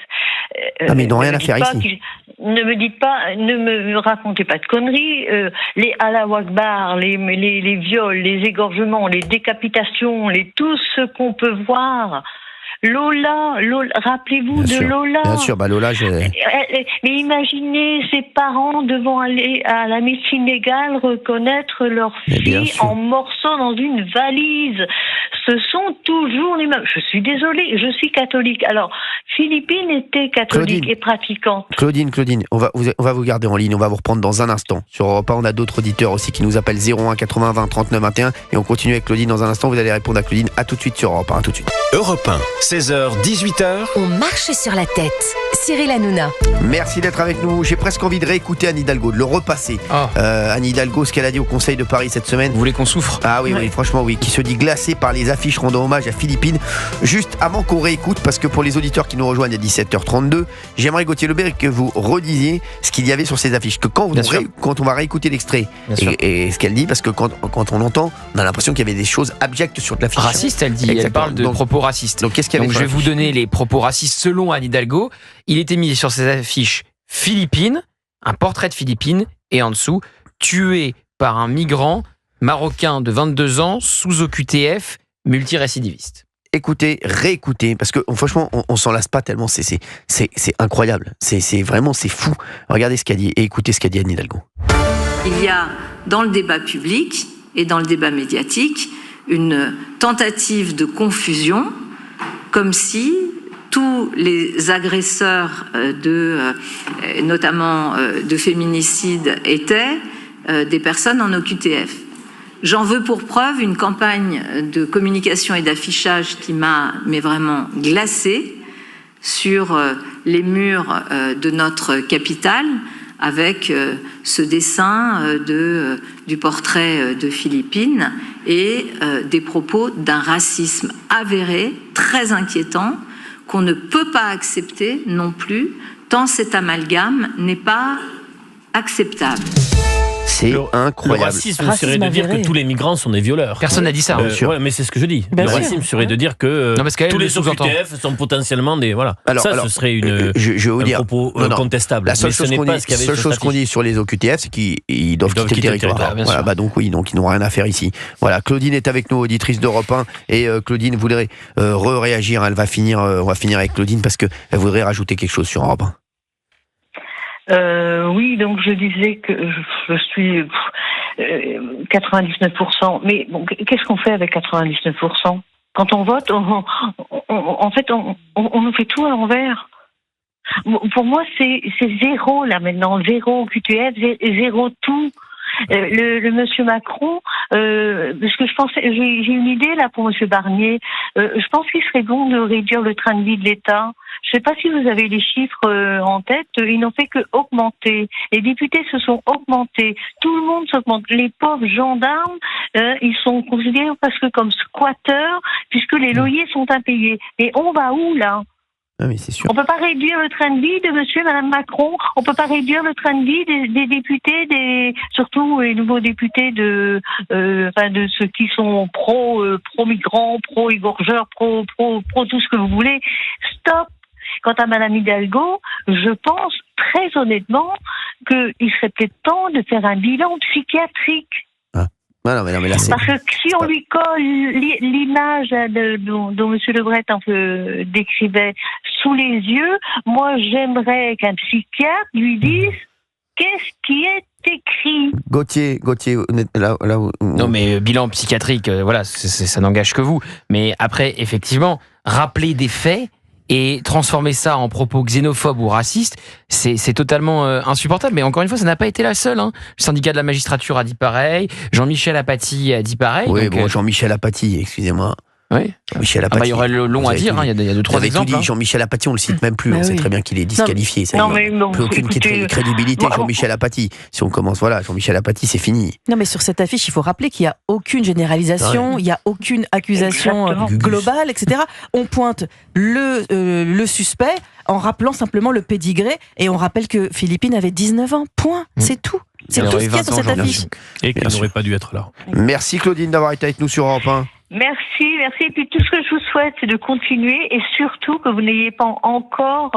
Mais ils n'ont rien à faire ici. Ne me racontez pas de conneries. Les Allahu Akbar, les viols, les égorgements, les décapitations, tout ce qu'on peut voir. Lola, rappelez-vous de Lola. Bien sûr, Lola, mais imaginez ses parents devant aller à la médecine légale reconnaître leur fille en morceaux dans une valise. Ce sont toujours les mêmes. Je suis désolée, je suis catholique. Alors, Philippine était catholique et pratiquante. Claudine, on va vous garder en ligne, on va vous reprendre dans un instant. Sur Europe 1, on a d'autres auditeurs aussi qui nous appellent 01 80 20 39 21 et on continue avec Claudine dans un instant. Vous allez répondre à Claudine. À tout de suite sur Europe 1, à tout de suite. Europe 1, 16h, 18h. On marche sur la tête. Cyril Hanouna. Merci d'être avec nous. J'ai presque envie de réécouter Anne Hidalgo, de le repasser. Anne Hidalgo, ce qu'elle a dit au Conseil de Paris cette semaine. Vous voulez qu'on souffre ? Ah oui, franchement oui. Qui se dit glacée par les affiches rendant hommage à Philippine. Juste avant qu'on réécoute, parce que pour les auditeurs qui nous rejoignent à 17h32, j'aimerais, Gauthier Lebert, que vous redisiez ce qu'il y avait sur ces affiches. Que quand on va réécouter l'extrait et ce qu'elle dit, parce que quand on l'entend, on a l'impression qu'il y avait des choses abjectes sur l'affiche. Raciste, elle dit. Exactement. Elle parle de propos racistes. Donc qu'est-ce qu'il y avait Donc je vais vous donner les propos racistes selon Anne Hidalgo. Il était mis sur ces affiches Philippines, un portrait de Philippines, et en dessous, tué par un migrant marocain de 22 ans sous OQTF, multirécidiviste. Écoutez, réécoutez, parce que franchement, on s'en lasse pas tellement, c'est incroyable, c'est vraiment, c'est fou. Regardez ce qu'a dit, et écoutez ce qu'a dit Anne Hidalgo. Il y a dans le débat public et dans le débat médiatique une tentative de confusion, comme si tous les agresseurs notamment de féminicides étaient des personnes en OQTF. J'en veux pour preuve une campagne de communication et d'affichage qui m'a vraiment glacée sur les murs de notre capitale, avec ce dessin du portrait de Philippines et des propos d'un racisme avéré, très inquiétant, qu'on ne peut pas accepter non plus, tant cet amalgame n'est pas acceptable. C'est incroyable. Le racisme serait de dire que tous les migrants sont des violeurs. Personne n'a dit ça. Ouais, mais c'est ce que je dis. Le racisme serait de dire que tous les OQTF sont potentiellement des... Voilà. Ce serait un propos contestable. La seule chose qu'on dit sur les OQTF, c'est qu'ils doivent quitter le territoire. Voilà, donc ils n'ont rien à faire ici. Voilà, Claudine est avec nous, auditrice d'Europe 1. Et Claudine voudrait réagir. On va finir avec Claudine parce qu'elle voudrait rajouter quelque chose sur Europe 1. Oui, donc je disais que je suis 99%. Mais bon, qu'est-ce qu'on fait avec 99% ? Quand on vote, en fait, on nous fait tout à l'envers. Pour moi, c'est zéro là maintenant, zéro QTF, zéro tout. Le monsieur Macron, parce que je pensais, j'ai une idée là pour monsieur Barnier. Je pense qu'il serait bon de réduire le train de vie de l'État. Je ne sais pas si vous avez les chiffres en tête. Ils n'ont fait que augmenter. Les députés se sont augmentés. Tout le monde s'augmente. Les pauvres gendarmes, ils sont considérés presque comme squatteurs puisque les loyers sont impayés. Et on va où là ? Ah oui, c'est sûr. On peut pas réduire le train de vie de monsieur et madame Macron. On peut pas réduire le train de vie des députés, surtout les nouveaux députés de ceux qui sont pro-migrants, pro-égorgeurs, pro tout ce que vous voulez. Stop. Quant à madame Hidalgo, je pense très honnêtement qu'il serait peut-être temps de faire un bilan psychiatrique. Non, mais là, parce que si on lui colle l'image dont M. Lebret un peu décrivait sous les yeux, moi j'aimerais qu'un psychiatre lui dise qu'est-ce qui est écrit. Gauthier, là où... Non, mais bilan psychiatrique, voilà, ça n'engage que vous. Mais après, effectivement, rappeler des faits et transformer ça en propos xénophobes ou racistes, c'est totalement insupportable. Mais encore une fois, ça n'a pas été la seule. Le syndicat de la magistrature a dit pareil. Jean-Michel Apathy a dit pareil. Oui, donc, Jean-Michel Apathy, excusez-moi. Oui. Michel Apathy. Il y aurait le long à dire, il y a 2-3 exemples. Dit, Jean-Michel Apathy, on le cite même plus, on sait très bien qu'il est disqualifié. Ça plus aucune crédibilité, Jean-Michel Apathy. Si on commence, voilà, Jean-Michel Apathy, c'est fini. Non, mais sur cette affiche, il faut rappeler qu'il n'y a aucune généralisation, il n'y a aucune accusation globale, etc. On pointe le suspect en rappelant simplement le pédigré, et on rappelle que Philippine avait 19 ans, point, c'est tout. C'est tout ce qu'il y a sur cette affiche. Et qu'il n'aurait pas dû être là. Merci Claudine d'avoir été avec nous sur Europe 1. Merci. Et puis tout ce que je vous souhaite, c'est de continuer et surtout que vous n'ayez pas encore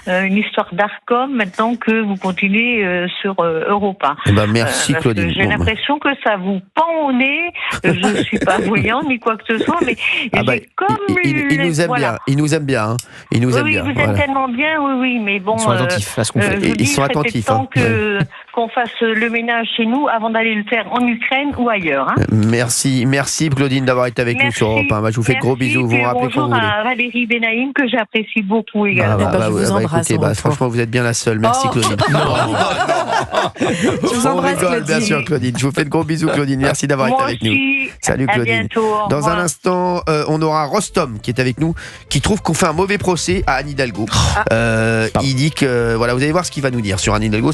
une histoire d'Arcom maintenant que vous continuez sur Europa. Merci Claudine. J'ai l'impression que ça vous pend au nez. Je ne suis pas voyante ni quoi que ce soit, mais il nous aime bien. Il nous aime bien. Hein. Il nous aime bien. Vous êtes tellement bien, oui, mais bon. Ils sont attentifs à ce qu'on fait. Ils sont attentifs. Temps qu'on fasse le ménage chez nous avant d'aller le faire en Ukraine ou ailleurs. Hein. Merci Claudine d'avoir été avec nous. vous sur Europe 1. Je vous fais de gros bisous. Vous me rappelez quand vous voulez. Bonjour à Valérie Benaïm, que j'apprécie beaucoup également. je vous embrasse. Écoutez, franchement, vous êtes bien la seule. Merci, Claudine. Je vous embrasse, Claudine. Bien sûr, Claudine. Je vous fais de gros bisous, Claudine. Merci d'avoir été avec nous. Salut, Claudine. À bientôt. Dans un instant, on aura Rostom qui est avec nous, qui trouve qu'on fait un mauvais procès à Anne Hidalgo. Il dit que, voilà, vous allez voir ce qu'il va nous dire sur Anne Hidalgo.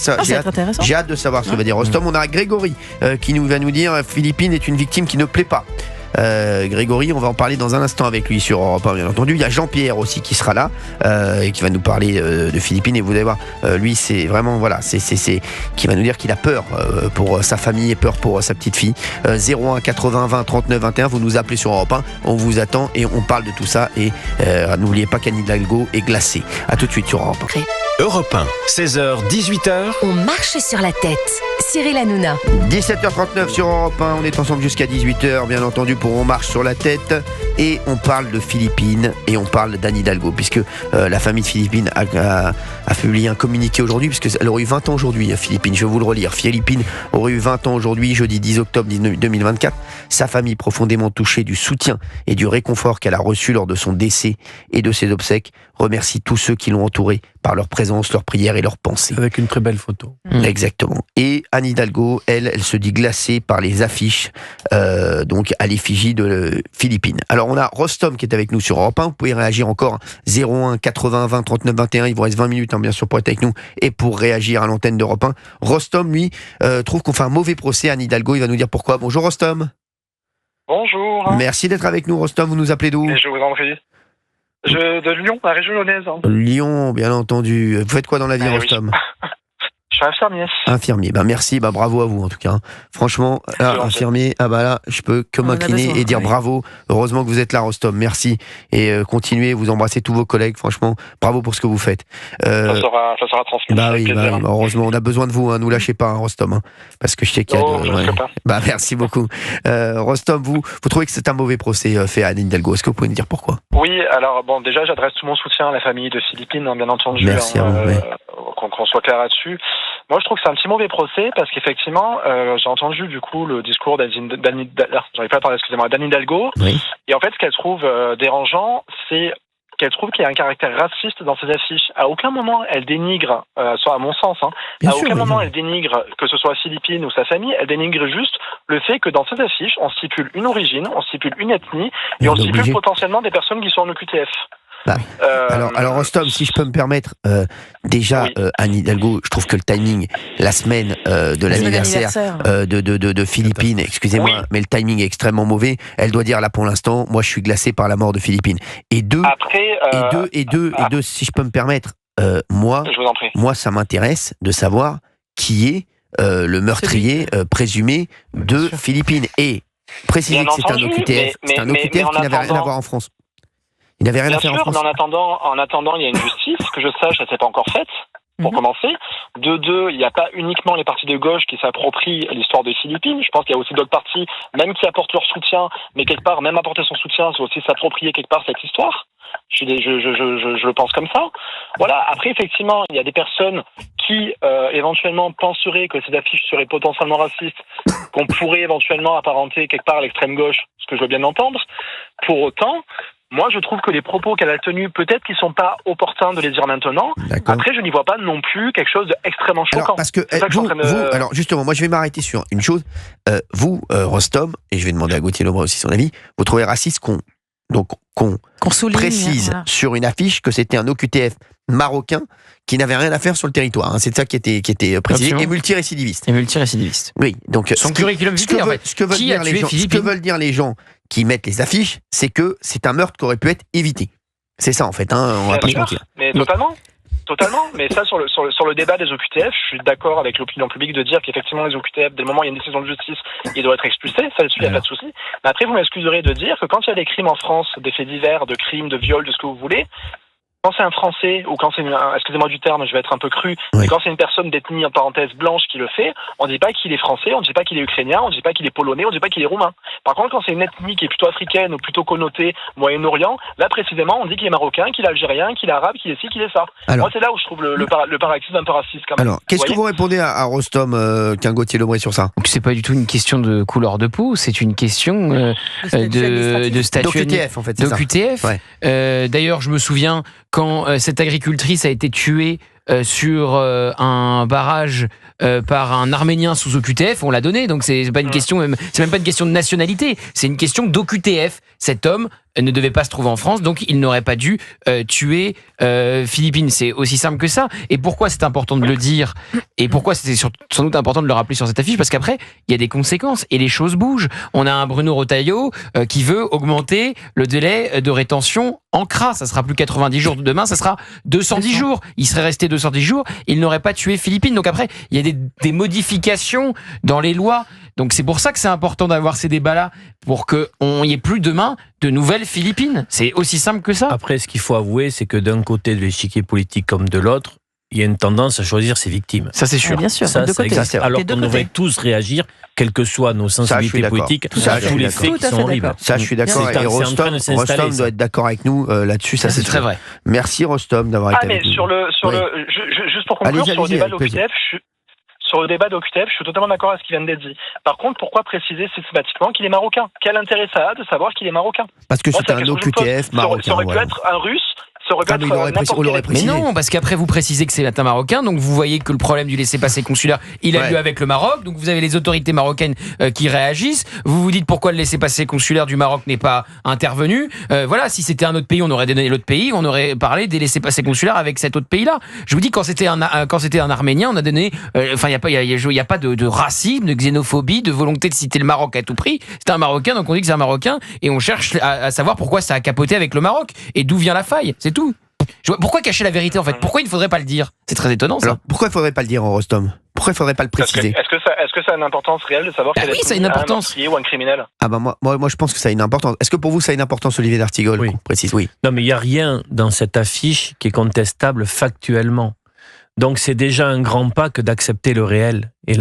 J'ai hâte de savoir ce que va dire Rostom. On a Grégory qui va nous dire Philippine est une victime qui ne plaît pas. Grégory, on va en parler dans un instant avec lui sur Europe 1, bien entendu. Il y a Jean-Pierre aussi qui sera là et qui va nous parler de Philippines. Et vous allez voir, lui, c'est vraiment, c'est qui va nous dire qu'il a peur pour sa famille et peur pour sa petite fille. 01 80 20 39 21, vous nous appelez sur Europe 1, on vous attend et on parle de tout ça. Et n'oubliez pas qu'Anne Hidalgo est glacée. A tout de suite sur Europe 1. Europe 1, 16h, 18h. On marche sur la tête. Cyril Hanouna. 17h39 sur Europe 1, on est ensemble jusqu'à 18h, bien entendu, pour On marche sur la tête. Et on parle de Philippines et on parle d'Anne Hidalgo, puisque la famille de Philippines a publié un communiqué aujourd'hui, puisqu'elle aurait eu 20 ans aujourd'hui, Philippines. Je vais vous le relire. Philippines aurait eu 20 ans aujourd'hui, jeudi 10 octobre 2024. Sa famille, profondément touchée du soutien et du réconfort qu'elle a reçu lors de son décès et de ses obsèques, remercie tous ceux qui l'ont entourée par leur présence, leur prière et leurs pensées. Avec une très belle photo. Exactement. Et Anne Hidalgo, elle se dit glacée par les affiches donc à l'effigie de Philippines. Alors on a Rostom qui est avec nous sur Europe 1. Vous pouvez réagir encore 01 80 20 39 21. Il vous reste 20 minutes bien sûr pour être avec nous et pour réagir à l'antenne d'Europe 1. Rostom, lui, trouve qu'on fait un mauvais procès à Anne Hidalgo. Il va nous dire pourquoi. Bonjour Rostom. Bonjour. Merci d'être avec nous Rostom. Vous nous appelez d'où? Je vous en prie. De Lyon, la région lyonnaise. Lyon, bien entendu. Vous faites quoi dans la vie, Rostom? Je suis infirmier. Infirmier, merci, bravo à vous en tout cas. Franchement, infirmier, là, je peux que m'incliner et dire bravo. Heureusement que vous êtes là, Rostom, merci. Et continuez, vous embrassez tous vos collègues, franchement, bravo pour ce que vous faites. Ça sera transmis. Oui, heureusement, on a besoin de vous, nous lâchez pas, Rostom, parce que je sais qu'il y a merci beaucoup. Rostom, vous trouvez que c'est un mauvais procès fait à Anne Hidalgo? Est-ce que vous pouvez nous dire pourquoi? Oui, alors déjà, j'adresse tout mon soutien à la famille de Philippines, bien entendu. Merci à vous. Qu'on soit clair là-dessus. Moi, je trouve que c'est un petit mauvais procès parce qu'effectivement, j'ai entendu du coup le discours d'Anne Hidalgo. Oui. Et en fait, ce qu'elle trouve dérangeant, c'est qu'elle trouve qu'il y a un caractère raciste dans ses affiches. À aucun moment, elle dénigre, soit à mon sens, aucun moment, elle dénigre que ce soit Philippines ou sa famille. Elle dénigre juste le fait que dans ces affiches, on stipule une origine, on stipule une ethnie et on stipule potentiellement des personnes qui sont en OQTF. Alors Rostom, si je peux me permettre, déjà Anne Hidalgo, je trouve que le timing, la semaine de l'anniversaire de Philippines, excusez-moi, mais le timing est extrêmement mauvais. Elle doit dire là pour l'instant, moi je suis glacé par la mort de Philippines. Et deux, si je peux me permettre, moi ça m'intéresse de savoir qui est le meurtrier présumé de Philippines. Et préciser que c'est un OQTF, qui n'avait rien à voir en France. Il n'avait rien à faire en France. Mais en attendant, il y a une justice, que je sache, ça ne s'est pas encore faite, pour commencer. De deux, il n'y a pas uniquement les partis de gauche qui s'approprient l'histoire de Philippines. Je pense qu'il y a aussi d'autres partis, même qui apportent leur soutien, mais quelque part, même apporter son soutien, c'est aussi s'approprier quelque part cette histoire. Je le pense comme ça. Voilà. Après, effectivement, il y a des personnes qui, éventuellement, penseraient que ces affiches seraient potentiellement racistes, qu'on pourrait éventuellement apparenter quelque part à l'extrême gauche, ce que je veux bien entendre. Pour autant, moi, je trouve que les propos qu'elle a tenus, peut-être qu'ils ne sont pas opportuns de les dire maintenant. Après, je n'y vois pas non plus quelque chose d'extrêmement choquant. Alors, parce que alors justement, moi, je vais m'arrêter sur une chose. Vous, Rostom, et je vais demander à Gauthier Lebras aussi son avis, vous trouvez raciste qu'on précise sur une affiche que c'était un OQTF marocain qui n'avait rien à faire sur le territoire. C'est ça qui était précisé. Absolument. Et multirécidiviste. Oui, donc son curriculum vitae, en fait. Ce que veulent dire les gens qui mettent les affiches, c'est que c'est un meurtre qui aurait pu être évité. C'est ça en fait, on va pas se mentir. Mais totalement. Mais ça, sur le débat des OQTF, je suis d'accord avec l'opinion publique de dire qu'effectivement les OQTF, dès le moment où il y a une décision de justice, ils doivent être expulsés. Ça, il n'y a pas de souci. Mais après, vous m'excuserez de dire que quand il y a des crimes en France, des faits divers, de crimes, de viols, de ce que vous voulez, quand c'est un Français ou quand c'est excusez-moi du terme, je vais être un peu cru, mais quand c'est une personne d'ethnie en parenthèse blanche qui le fait, on ne dit pas qu'il est français, on ne dit pas qu'il est ukrainien, on ne dit pas qu'il est polonais, on ne dit pas qu'il est roumain. Par contre, quand c'est une ethnie qui est plutôt africaine ou plutôt connotée Moyen-Orient, là précisément, on dit qu'il est marocain, qu'il est algérien, qu'il est arabe, qu'il est ci, qu'il est ça. Alors, moi, c'est là où je trouve le paroxysme un peu raciste quand même. Alors, qu'est-ce que vous répondez à Rostom, qu'un Gauthier Lebray sur ça? Donc, c'est pas du tout une question de couleur de peau, c'est une question de statut d'OQTF en fait. D'OQTF. Ouais. D'ailleurs, je me souviens quand cette agricultrice a été tuée sur un barrage par un Arménien sous OQTF, on l'a donné. Donc c'est pas une question, c'est même pas une question de nationalité, c'est une question d'OQTF. Cet homme ne devait pas se trouver en France, donc il n'aurait pas dû tuer Philippine. C'est aussi simple que ça. Et pourquoi c'est important de le dire, et pourquoi c'était sans doute important de le rappeler sur cette affiche, parce qu'après il y a des conséquences et les choses bougent. On a un Bruno Retailleau qui veut augmenter le délai de rétention en CRA. Ça sera plus 90 jours demain, ça sera 210 jours. Il serait resté 210 jours, il n'aurait pas tué Philippine. Donc après, il y a des modifications dans les lois. Donc c'est pour ça que c'est important d'avoir ces débats-là, pour qu'on n'y ait plus demain de nouvelles Philippines. C'est aussi simple que ça. Après, ce qu'il faut avouer, c'est que d'un côté de l'échiquier politique comme de l'autre, il y a une tendance à choisir ses victimes. Ça, c'est sûr. Bien sûr. Ça existe. Alors qu'on devrait tous réagir, quelles que soient nos sensibilités politiques, à tous les faits qui sont horribles. Ça, je suis d'accord. Et Rostom doit être d'accord avec nous là-dessus. Ça, c'est très vrai. Merci Rostom d'avoir été avec nous. Juste pour conclure, sur le débat de l'OQTF, sur le débat d'OQTF, je suis totalement d'accord avec ce qui vient d'être dit. Par contre, pourquoi préciser systématiquement qu'il est marocain? Quel intérêt ça a de savoir qu'il est marocain? Parce que c'est un OQTF marocain. Ça aurait pu être un russe. Mais non, parce qu'après vous précisez que c'est un Marocain, donc vous voyez que le problème du laissez-passer consulaire, il a lieu avec le Maroc, donc vous avez les autorités marocaines qui réagissent. Vous vous dites pourquoi le laissez-passer consulaire du Maroc n'est pas intervenu. Voilà, si c'était un autre pays, on aurait donné l'autre pays, on aurait parlé des laissez-passer consulaires avec cet autre pays-là. Je vous dis, quand c'était un Arménien, on a donné. Enfin, il y a pas de racisme, de xénophobie, de volonté de citer le Maroc à tout prix. C'est un Marocain, donc on dit que c'est un Marocain, et on cherche à savoir pourquoi ça a capoté avec le Maroc et d'où vient la faille. C'est tout. Pourquoi cacher la vérité en fait? Pourquoi il ne faudrait pas le dire? C'est très étonnant ça. Alors, pourquoi il ne faudrait pas le dire, Rostom? Pourquoi il ne faudrait pas le préciser? Est-ce que ça a une importance réelle de savoir oui, ça a une importance. Un meurtrier ou un criminel? Ah bah moi je pense que ça a une importance. Est-ce que pour vous ça a une importance, Olivier d'Artigol? Oui. Précise, oui. Non, mais il n'y a rien dans cette affiche qui est contestable factuellement. Donc c'est déjà un grand pas que d'accepter le réel et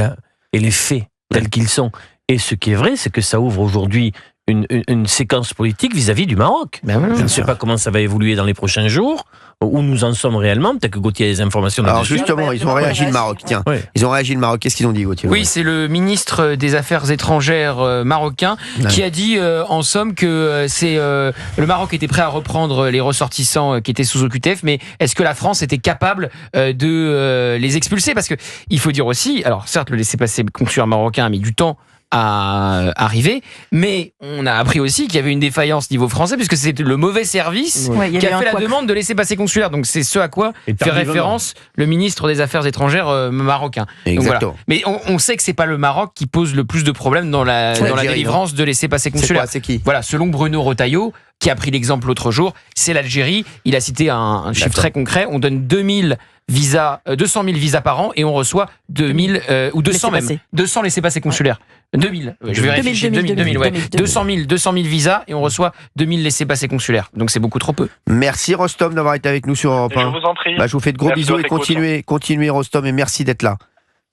les faits tels qu'ils sont. Et ce qui est vrai, c'est que ça ouvre aujourd'hui une séquence politique vis-à-vis du Maroc. Je ne sais pas comment ça va évoluer dans les prochains jours, où nous en sommes réellement. Peut-être que Gauthier a des informations là-dessus. Alors justement, ils ont réagi le Maroc. Tiens, ils ont réagi le Maroc. Qu'est-ce qu'ils ont dit, Gauthier? Oui, c'est le ministre des Affaires étrangères marocain qui a dit en somme que le Maroc était prêt à reprendre les ressortissants qui étaient sous OQTF, mais est-ce que la France était capable de les expulser? Parce que il faut dire aussi, alors certes, le laissez-passer consulaire marocain a mis du temps à arriver, mais on a appris aussi qu'il y avait une défaillance niveau français, puisque c'était le mauvais service qui a fait la demande de laisser-passer consulaire. Donc c'est ce à quoi fait référence le ministre des Affaires étrangères marocain. Donc, voilà. Mais on sait que c'est pas le Maroc qui pose le plus de problèmes dans la délivrance de laissez-passer consulaire. C'est qui? Voilà, selon Bruno Retailleau, qui a pris l'exemple l'autre jour, c'est l'Algérie. Il a cité un chiffre très concret. On donne 200 000 visas par an et on reçoit 2000 ou 200 même. 200 laissez-passer consulaires. 2000. Je vais vérifier. 2000, ouais. 200 000 visas et on reçoit 2000 laissez-passer consulaires. Donc c'est beaucoup trop peu. Merci Rostom d'avoir été avec nous sur Europe 1. Je vous en prie. Je vous fais de gros bisous et continuez Rostom, et merci d'être là.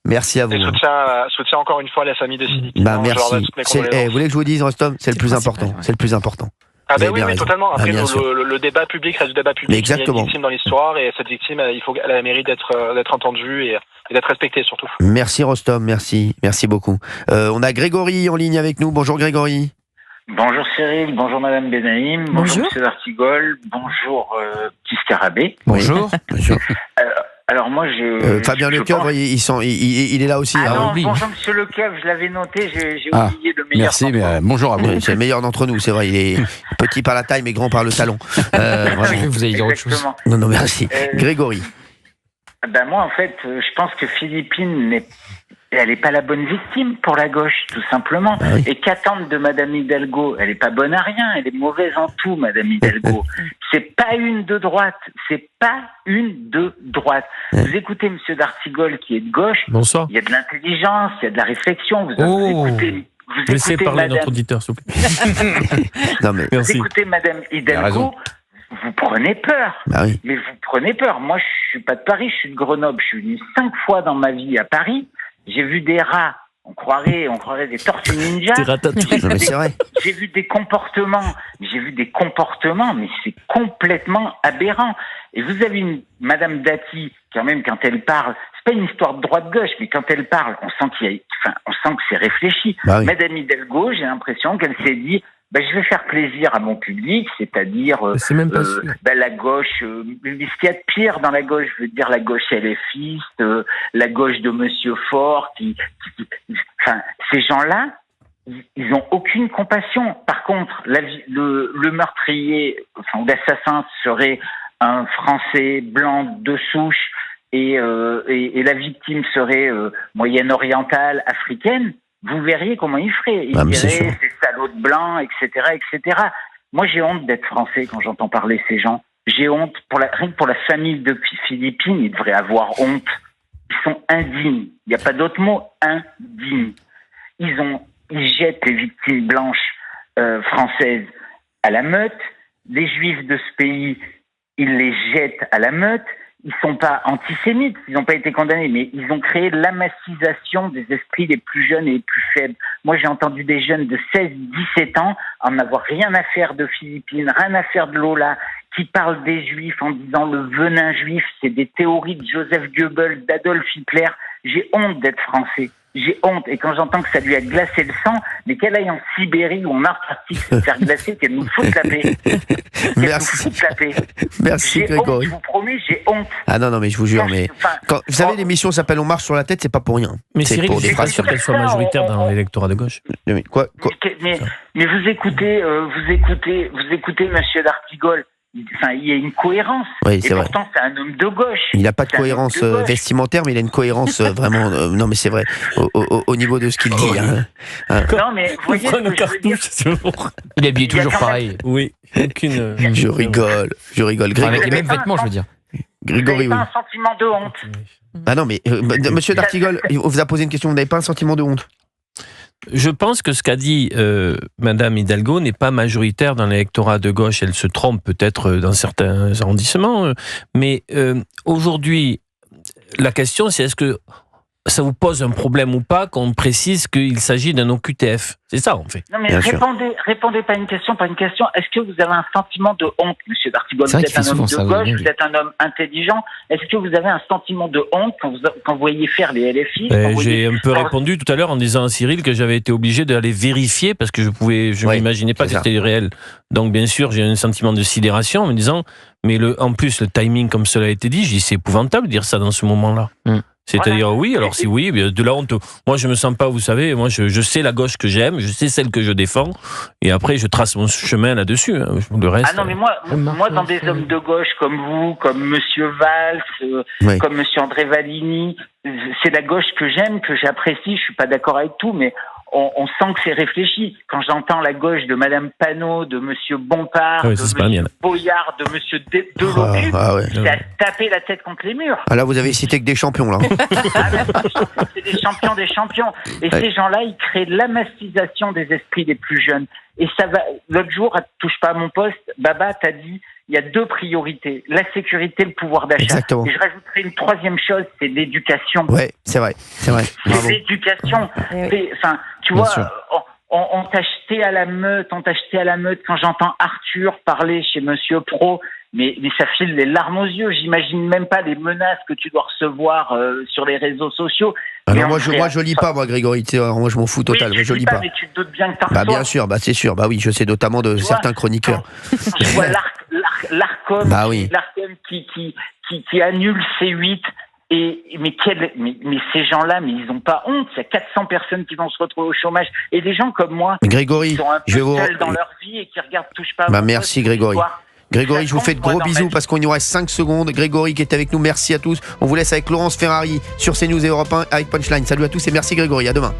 Merci à vous. Et soutien encore une fois à la famille de Philippine. Merci. Vous voulez que je vous dise, Rostom, c'est le plus important. C'est le plus important. Ah ben oui, totalement. Après, le débat public reste du débat public. Exactement. Il y a une victime dans l'histoire, et cette victime, elle a le mérite d'être entendue et d'être respectée surtout. Merci Rostom, merci beaucoup. On a Grégory en ligne avec nous. Bonjour Grégory. Bonjour Cyril, bonjour Madame Benaïm, bonjour Monsieur Artigol, bonjour Petit Scarabée. Bonjour. Alors moi Fabien Lecoeuvre, il est là aussi. Bonjour Monsieur Lecoeuvre, je l'avais noté, j'ai oublié le meilleur. Merci, mais bonjour à vous. C'est le meilleur d'entre nous, c'est vrai. Il est petit par la taille, mais grand par le talon. Vous allez dire autre chose. Non, merci. Grégory. Moi, en fait, je pense que Philippine elle n'est pas la bonne victime pour la gauche, tout simplement. Ah oui. Et qu'attendre de Madame Hidalgo? Elle n'est pas bonne à rien, elle est mauvaise en tout, Madame Hidalgo. C'est pas une de droite, Vous écoutez Monsieur d'Artigol qui est de gauche. Bonsoir. Il y a de l'intelligence, il y a de la réflexion. Vous écoutez Laissez parler Madame... notre auditeur, s'il vous plaît. Non, mais... Vous écoutez Madame Hidalgo. vous prenez peur. Bah oui. Mais vous prenez peur. Moi, je suis pas de Paris, je suis de Grenoble. Je suis venu 5 fois dans ma vie à Paris. J'ai vu des rats. On croirait des tortues ninja. C'est vrai. J'ai vu des comportements, mais c'est complètement aberrant. Et vous avez une Madame Dati, quand même, quand elle parle, c'est pas une histoire de droite-gauche, mais quand elle parle, on sent que c'est réfléchi. Bah oui. Madame Hidalgo, j'ai l'impression qu'elle s'est dit, je vais faire plaisir à mon public, c'est-à-dire la gauche. Mais ce qu'il y a de pire dans la gauche, je veux dire la gauche LFiste, la gauche de Monsieur Faure, ces gens-là, ils ont aucune compassion. Par contre, le meurtrier, ou l'assassin serait un Français blanc de souche et la victime serait moyenne-orientale, africaine. Vous verriez comment il ferait. Il dirait ces salauds de blancs, etc., etc. Moi, j'ai honte d'être français quand j'entends parler ces gens. J'ai honte rien que pour la famille de Philippines, ils devraient avoir honte. Ils sont indignes. Il n'y a pas d'autre mot. Indignes. Ils jettent les victimes blanches françaises à la meute. Les juifs de ce pays, ils les jettent à la meute. Ils sont pas antisémites, ils n'ont pas été condamnés, mais ils ont créé l'amacisation des esprits les plus jeunes et les plus faibles. Moi, j'ai entendu des jeunes de 16, 17 ans en n'avoir rien à faire de Philippines, rien à faire de Lola, qui parlent des juifs en disant le venin juif, c'est des théories de Joseph Goebbels, d'Adolf Hitler. J'ai honte d'être français. J'ai honte. Et quand j'entends que ça lui a glacé le sang, mais qu'elle aille en Sibérie ou en Antarctique se faire glacer, qu'elle nous foute la paix. Merci Grégory. Je vous promets, j'ai honte. Ah non, mais je vous jure, vous savez, l'émission s'appelle On marche sur la tête, c'est pas pour rien. Mais Cyril, je suis pas sûr qu'elle soit majoritaire dans l'électorat de gauche. Mais vous écoutez Monsieur d'Artigol. Il y a une cohérence. Oui, c'est et vrai. Pourtant, c'est un homme de gauche. Il n'a pas de cohérence vestimentaire, mais il a une cohérence vraiment. Non, mais c'est vrai. Au niveau de ce qu'il dit. Non, mais vous voyez ce que je veux dire. Il est habillé toujours pareil. Oui. Aucune. Je rigole. Grégory. Avec les mêmes vêtements, je veux dire. Grégory, vous n'avez pas un sentiment de honte. Ah non, mais Monsieur d'Artigol, il vous a posé une question. Vous n'avez pas un sentiment de honte? Je pense que ce qu'a dit Madame Hidalgo n'est pas majoritaire dans l'électorat de gauche. Elle se trompe peut-être dans certains arrondissements. Mais aujourd'hui, la question, c'est est-ce que ça vous pose un problème ou pas qu'on précise qu'il s'agit d'un OQTF? C'est ça, en fait. Non, mais répondez pas une question par une question. Est-ce que vous avez un sentiment de honte, Monsieur d'Artigol? Vous êtes un homme de gauche, vous êtes un homme intelligent. Est-ce que vous avez un sentiment de honte quand vous voyez faire les LFI? J'ai un peu répondu tout à l'heure en disant à Cyril que j'avais été obligé d'aller vérifier parce que je m'imaginais pas que c'était réel. Donc, bien sûr, j'ai un sentiment de sidération en me disant, mais en plus, le timing, comme cela a été dit, je dis, c'est épouvantable de dire ça dans ce moment-là. C'est-à-dire, oui, alors si oui, de la honte. Moi, je me sens pas, vous savez, moi, je sais la gauche que j'aime, je sais celle que je défends, et après, je trace mon chemin là-dessus. Le reste. Ah non, mais moi, dans des hommes de gauche comme vous, comme Monsieur Valls, comme Monsieur André Valigny, c'est la gauche que j'aime, que j'apprécie. Je suis pas d'accord avec tout, mais on sent que c'est réfléchi. Quand j'entends la gauche de Madame Panot, de Monsieur Bompard, de Monsieur Boyard, de Monsieur Delogu, c'est à taper la tête contre les murs. Ah là, vous avez cité que des champions, là. C'est des champions des champions. Et ces gens-là, ils créent l'amacisation des esprits des plus jeunes. Et ça va. L'autre jour, touche pas à mon poste, Baba t'a dit, il y a 2 priorités, la sécurité, le pouvoir d'achat. Exactement. Et je rajouterai une 3e chose, c'est l'éducation. Ouais, c'est vrai. C'est l'éducation. Enfin, tu vois, on t'a jeté à la meute, quand j'entends Arthur parler chez Monsieur Pro, mais ça file les larmes aux yeux. J'imagine même pas les menaces que tu dois recevoir sur les réseaux sociaux. Alors moi je lis pas, moi, Grégory. Moi je m'en fous total. Moi je lis pas. Mais tu te doutes bien que t'as bien sûr, c'est sûr. Oui, je sais notamment de certains chroniqueurs. Je vois l'Arcom, qui annule C8. Mais ces gens-là, mais ils ont pas honte. Il y a 400 personnes qui vont se retrouver au chômage. Et des gens comme moi, Grégory, qui sont un peu seuls dans leur vie et qui regardent Touche pas. Merci Grégory. Grégory, je vous fais de gros bisous parce qu'on y reste 5 secondes. Grégory qui est avec nous, merci à tous. On vous laisse avec Laurence Ferrari sur CNews et Europe 1 avec Punchline. Salut à tous et merci Grégory, à demain.